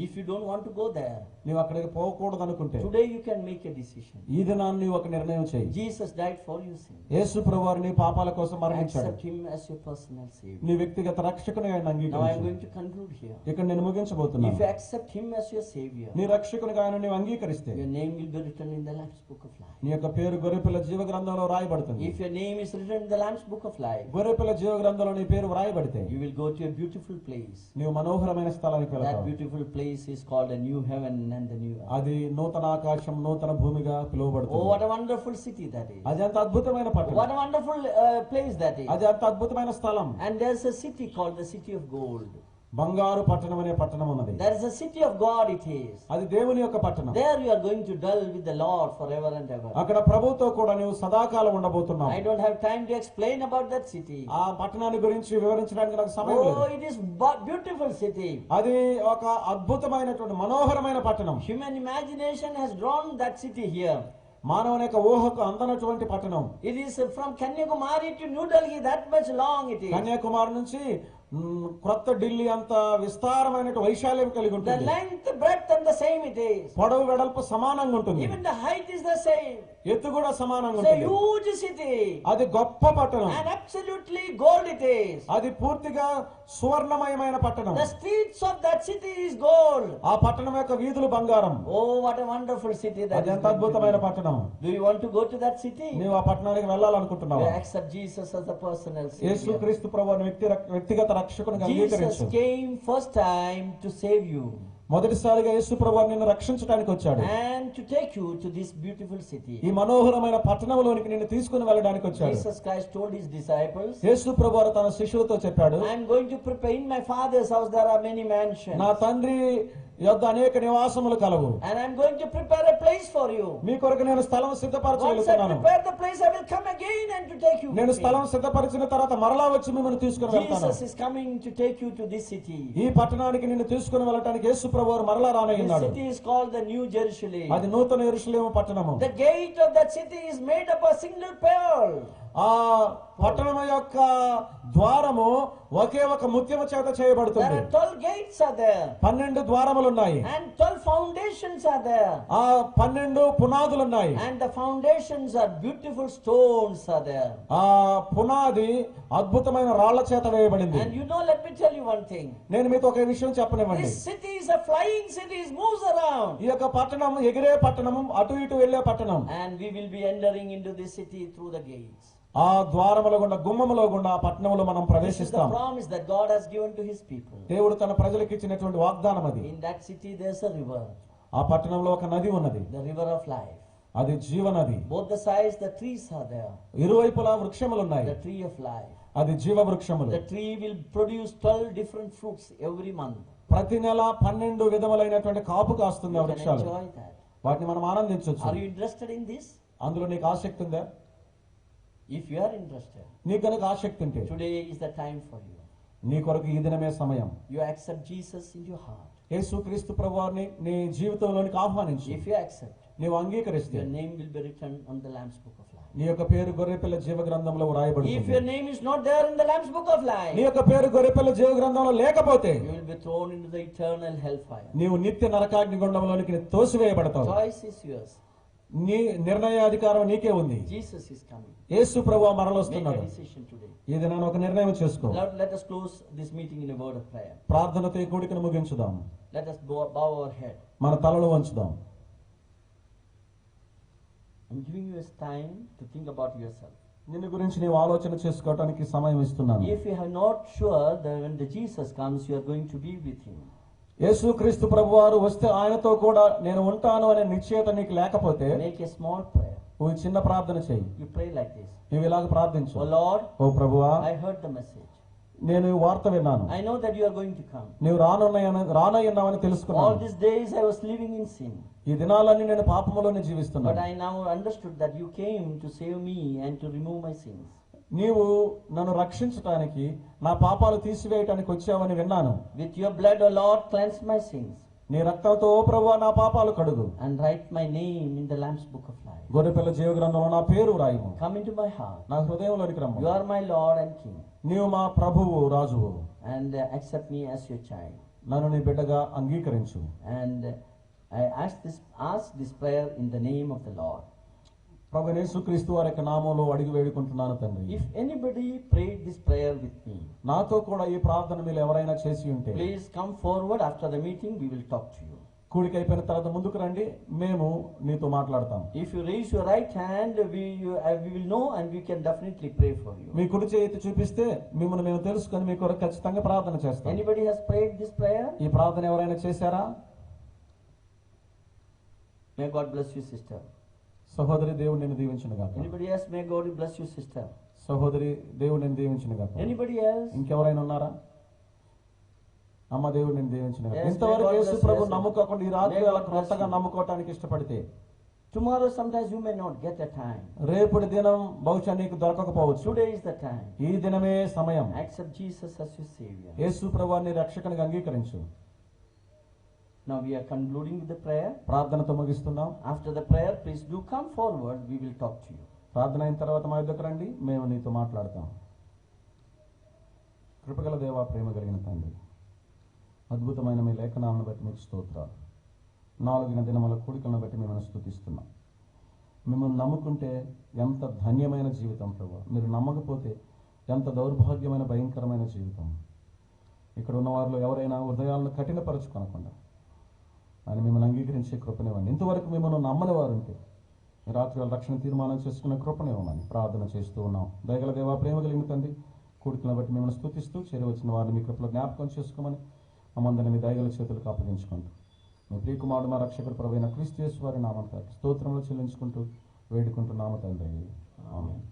If you don't want to go there, నీవు అక్కడికి పోకూడదు అనుకుంటే today you can make a decision. ఈ దినాన్ని నీవు ఒక నిర్ణయం చేయి. Jesus died for your sin. యేసు ప్రభువారు నీ పాపాల కోసం మరణించాడు. Accept him as your personal savior. నీ వ్యక్తిగత రక్షకునిగా ఆయన Now I am అంగీకరించు. going to conclude here. ఇక్కడ నేను ముగించబోతున్నాను. If you accept him as your savior, నీ రక్షకునిగా ఆయన నీవు అంగీకరిస్తే your name will be written in the Lamb's book of life. నీ యొక్క పేరు గొర్రెపిల్ల జీవ గ్రంథంలో రాయబడుతుంది. If your name is written in the Lamb's book of life, గొర్రెపిల్ల జీవ గ్రంథంలో నీ పేరు రాయబడితే you will go to a beautiful place. నీవు మనోహరమైన స్థలానికి That వెళతావు. beautiful place is called a new heaven and the new earth. అది నూతన ఆకాశం నూతన భూమిగా Oh, పిలువబడుతుంది. what a wonderful city that is. అది అంత అద్భుతమైన పట్టణం. What a wonderful place that is. అది అంత అద్భుతమైన స్థలం. And there's a city called the city of gold. బంగారు పట్టణం అనే పట్టణం ఉన్నది. There is a city of God it is. అది దేవుని యొక్క పట్టణం. There you are going to dwell with the Lord forever and ever. అక్కడ ప్రభువుతో కూడా నీవు సదాకాలం ఉండబోతున్నావు. I don't have time to explain about that city. ఆ పట్టణాన్ని గురించి వివరించడానికి నాకు సమయం Oh, లేదు. it is beautiful city. అది ఒక అద్భుతమైనటువంటి మనోహరమైన పట్టణం. Human imagination has drawn that city here. మానవుని యొక్క ఊహకు అందనటువంటి పట్టణం. It is from Kanyakumari to New Delhi, that much long it is. Kanyakumari నుంచి క్రొత్త ఢిల్లీ అంత విస్తారమైన వైశాల్యం కలిగి The ఉంటుంది. length, breadth and the same it is. పొడవు వెడల్పు సమానంగా ఉంటుంది. Even the height is the same. ఎత్తు కూడా సమానంగా It's a ఉంటుంది. huge city. అది గొప్ప పట్టణం. And absolutely gold it is. అది పూర్తిగా సువర్ణమయమైన పట్టణం. The streets of that city is gold. ఆ పట్టణం యొక్క వీధులు బంగారం. Oh, what a wonderful city that అది is. ఎంత అద్భుతమైన పట్టణం. Do you want to go to that city? నీవు ఆ పట్టణానికి వెళ్ళాలనుకుంటున్నావా? You accept Jesus as the personal Yesu savior. క్రీస్తు ప్రభువుని వ్యక్తిగత రక్షకునిగా Jesus అంగీకరించు. came first time to save you మొదటిసారిగా యేసు ప్రభువు నిన్ను రక్షించడానికి వచ్చాడు. and to take you to this beautiful city. ఈ మనోహరమైన పట్టణంలోనికి నిన్ను తీసుకుని వెళ్ళడానికి వచ్చాడు. Jesus Christ told his disciples, యేసు ప్రభువు తన శిష్యులతో చెప్పాడు, I am going to prepare in my Father's house there are many mansions. నా తండ్రి యొద్ద అనేక నివాసములు కలవు. And I am going to prepare a place for you. మీ కొరకు నేను స్థలం Once I సిద్ధపరచగలుగుతున్నాను. prepare the place, I will come again and to take you. నేను with me. స్థలం సిద్ధపరిచిన తర్వాత మరలా వచ్చి మిమ్మల్ని తీసుకుని వెళ్తాను. Jesus is coming to take you to this city. ఈ పట్టణానికి నిన్ను తీసుకుని వెళ్ళడానికి యేసు ప్రభువు మరలా This రానయ్యున్నాడు. city is called the New Jerusalem. అది నూతన యెరూషలేము పట్టణము. The gate of that city is made up of single pearl. ఆ పట్టణం యొక్క ద్వారము ఒకే ఒక ముత్యము చేత There చేయబడుతుంది. are 12 gates are there. 12 ద్వారములు ఉన్నాయి. And 12 foundations are there. ఆ 12 పునాదులు ఉన్నాయి. And the foundations are beautiful stones are there. ఆ పునాది అద్భుతమైన రాళ్ల చేత వేయబడింది. And you know, let me tell you one thing. నేను మీతో ఒక విషయం చెప్పనివ్వండి. This city is a flying city, it moves around. ఈ యొక్క పట్టణం ఎగిరే పట్టణం, అటు ఇటు వెళ్లే పట్టణం. And we will be entering into this city through the gates. ఆ ద్వారముల గుండా, గుమ్మముల గుండా ఆ పట్టణంలో మనం This is the ప్రవేశిస్తాం. promise that God has given to his people. దేవుడు తన ప్రజలకు ఇచ్చినటువంటి వాగ్దానం అది. In that city there's a river, ఆ పట్టణంలో ఒక నది ఉన్నది. the river of life. అది జీవనది. Both the sides the trees are there. ఇరువైపులా వృక్షములు ఉన్నాయి. The tree of life. అది జీవ వృక్షములు. The tree will produce 12 different fruits every month. ప్రతి నెల 12 విధములైనటువంటి కాపు కాస్తుంది ఆ You can వృక్షాలు. enjoy that. వాటిని మనం ఆనందించవచ్చు. Are you interested in this? అందులో నీకు ఆసక్తి ఉందా? If you are interested, నీకు కనుక ఆసక్తి ఉంటే today is the time for you. నీ కొరకు ఈ దినమే సమయం. You accept Jesus into your heart. యేసుక్రీస్తు ప్రభువారిని నీ జీవితంలోనికి ఆహ్వానించు. If you accept, నీవు అంగీకరిస్తే your name will be written on the Lamb's Book of Life. నీ యొక్క పేరు గొర్రెపిల్ల జీవ గ్రంథంలో If వ్రాయబడుతుంది. your name is not there in the Lamb's Book of నీ Life, యొక్క పేరు గొర్రెపిల్ల జీవ గ్రంథంలో లేకపోతే you will be thrown into the eternal hellfire. నీవు నిత్య నరకాగ్ని గుండంలోనికి తోసివేయబడతావు. Choice is yours. నీ నిర్ణయాధికారం నీకే ఉంది. Jesus is coming. యేసు ప్రభువు Make మరలొస్తున్నాడు. a decision today. ఈ దినాన ఒక నిర్ణయం చేసుకో. Lord, let us close this meeting in a word of prayer. ప్రార్థనతో ఈ కూడికను ముగించుదాం. Let us bow our head. మన తలలు వంచుదాం. I'm giving you a time to think about yourself. నిన్ను గురించి నీవు ఆలోచన చేసుకోవడానికి సమయం ఇస్తున్నాను. If you have not sure that when the Jesus comes, you are going to be with him. యేసుక్రీస్తు ప్రభువారు వస్తే ఆయనతో కూడా నేను ఉంటాను అనే నిశ్చయత నీకు లేకపోతే Make a small prayer. నువ్వు ఈ చిన్న ప్రార్థన చెయ్యి. You pray like this. నువ్వు ఇలాగ ప్రార్థించు. Oh Lord, ఓ ప్రభువా, I heard the message. నేను ఈ వార్త విన్నాను. I know that you are going to come. నీవు రానయ్యున్నావని All తెలుసుకున్నాను. these days I was living in sin. ఈ దినాలన్నీ నేను పాపములోనే But జీవిస్తున్నాను. I now understood that you came to save me and to remove my sins. నీవు నన్ను రక్షించటానికి, నా పాపాలు తీసివేయటానికి వచ్చావని విన్నాను. With your blood, O Lord, cleanse my sins నీ రక్తంతో ఓ ప్రభువా నా పాపాలు కడుగు. and write my name in the Lamb's Book of Life. గొర్రెపిల్ల జీవ గ్రంథంలో నా పేరు రాయము. Come into my heart. నా హృదయంలోనికి You rum. are my Lord and King, నీవు మా ప్రభువు, రాజువు. and accept me as your child. నన్ను నీ బిడ్డగా అంగీకరించు. And I ask this prayer in the name of the Lord. ప్రభు యేసుక్రీస్తు వారి యొక్క నామంలో అడిగి వేడుకుంటున్నాను తండ్రి. If anybody prayed this prayer with me, నాతో కూడా ఈ ప్రార్థన మీరు ఎవరైనా చేసి ఉంటే please come forward. After the meeting, we will talk to you. కూడిక అయిపోయిన తర్వాత ముందుకు రండి, మేము నీతో మాట్లాడతాం. If you raise your right hand, we will know and we can definitely pray for you. మీ కుడి చేయి ఎత్తి చూపిస్తే మిమ్మల్ని మేము తెలుసుకొని మీ కొరకు ఖచ్చితంగా ప్రార్థన చేస్తాం. Anybody has prayed this prayer? ఈ ప్రార్థన ఎవరైనా చేశారా? May God bless you, sister. సహోదరి, దేవుడు నిన్ను దీవించును గాక. Anybody else? May God bless you, sister. సహోదరి, దేవుడు నిన్ను దీవించును గాక. Anybody else? ఇంకెవరైనా ఉన్నారా? అమ్మ, దేవుడు నిన్ను దీవించును గాక. Yes, ఇంతవరకు may God Yesu bless Prabhu you. నమ్ముకోకుండా ఈ రాత్రి May God అలా bless కొత్తగా you. నమ్ముకోవటానికి ఇష్టపడితే Tomorrow, sometimes you may not get a time. రేపటి దినం బహుశా నీకు దొరకకపోవచ్చు. Today is the time. ఈ దినమే సమయం. Accept Jesus as your Savior. యేసు ప్రభువుని రక్షకునిగా అంగీకరించు. Now we are concluding with the prayer. ప్రార్థనతో ముగిస్తున్నాం. After the prayer, please do come forward. We will talk to you. ప్రార్థన అయిన తర్వాత మా యొద్దకు రండి, మేము నీతో మాట్లాడతాం. కృపగల దేవా, ప్రేమ కలిగిన తండ్రి, అద్భుతమైన మీ లేఖనాలను బట్టి మీకు స్తోత్రాలు. 4 దినముల కూడికలను బట్టి మిమ్మల్ని స్తుతిస్తున్నాం. మిమ్మల్ని నమ్ముకుంటే ఎంత ధన్యమైన జీవితం ప్రభువా, మీరు నమ్మకపోతే ఎంత దౌర్భాగ్యమైన భయంకరమైన జీవితం. ఇక్కడ ఉన్న వారిలో ఎవరైనా హృదయాలను కఠినపరచుకొనకుండా ఆయన మిమ్మల్ని అంగీకరించే కృపనివ్వండి. ఇంతవరకు మిమ్మల్ని నమ్మని వారు ఉంటే రాత్రి వాళ్ళ రక్షణ తీర్మానం చేసుకునే కృపనివ్వమని ప్రార్థన చేస్తూ ఉన్నాం. దయగల దేవా, ప్రేమ కలిగిన తండ్రి, కూడికలను బట్టి మిమ్మల్ని స్తుతిస్తూ చేరి వచ్చిన వారిని మీ కృపలో జ్ఞాపకం చేసుకోమని మమ్మందరిని మీ దయగల చేతులకు అప్పగించుకుంటూ మీ ప్రియకుమారుడు మా రక్షకుడు ప్రభువైన క్రీస్తు యేసు వారి నామం స్తోత్రంలో చెల్లించుకుంటూ వేడుకుంటున్నాము తండ్రి. ఆమేన్.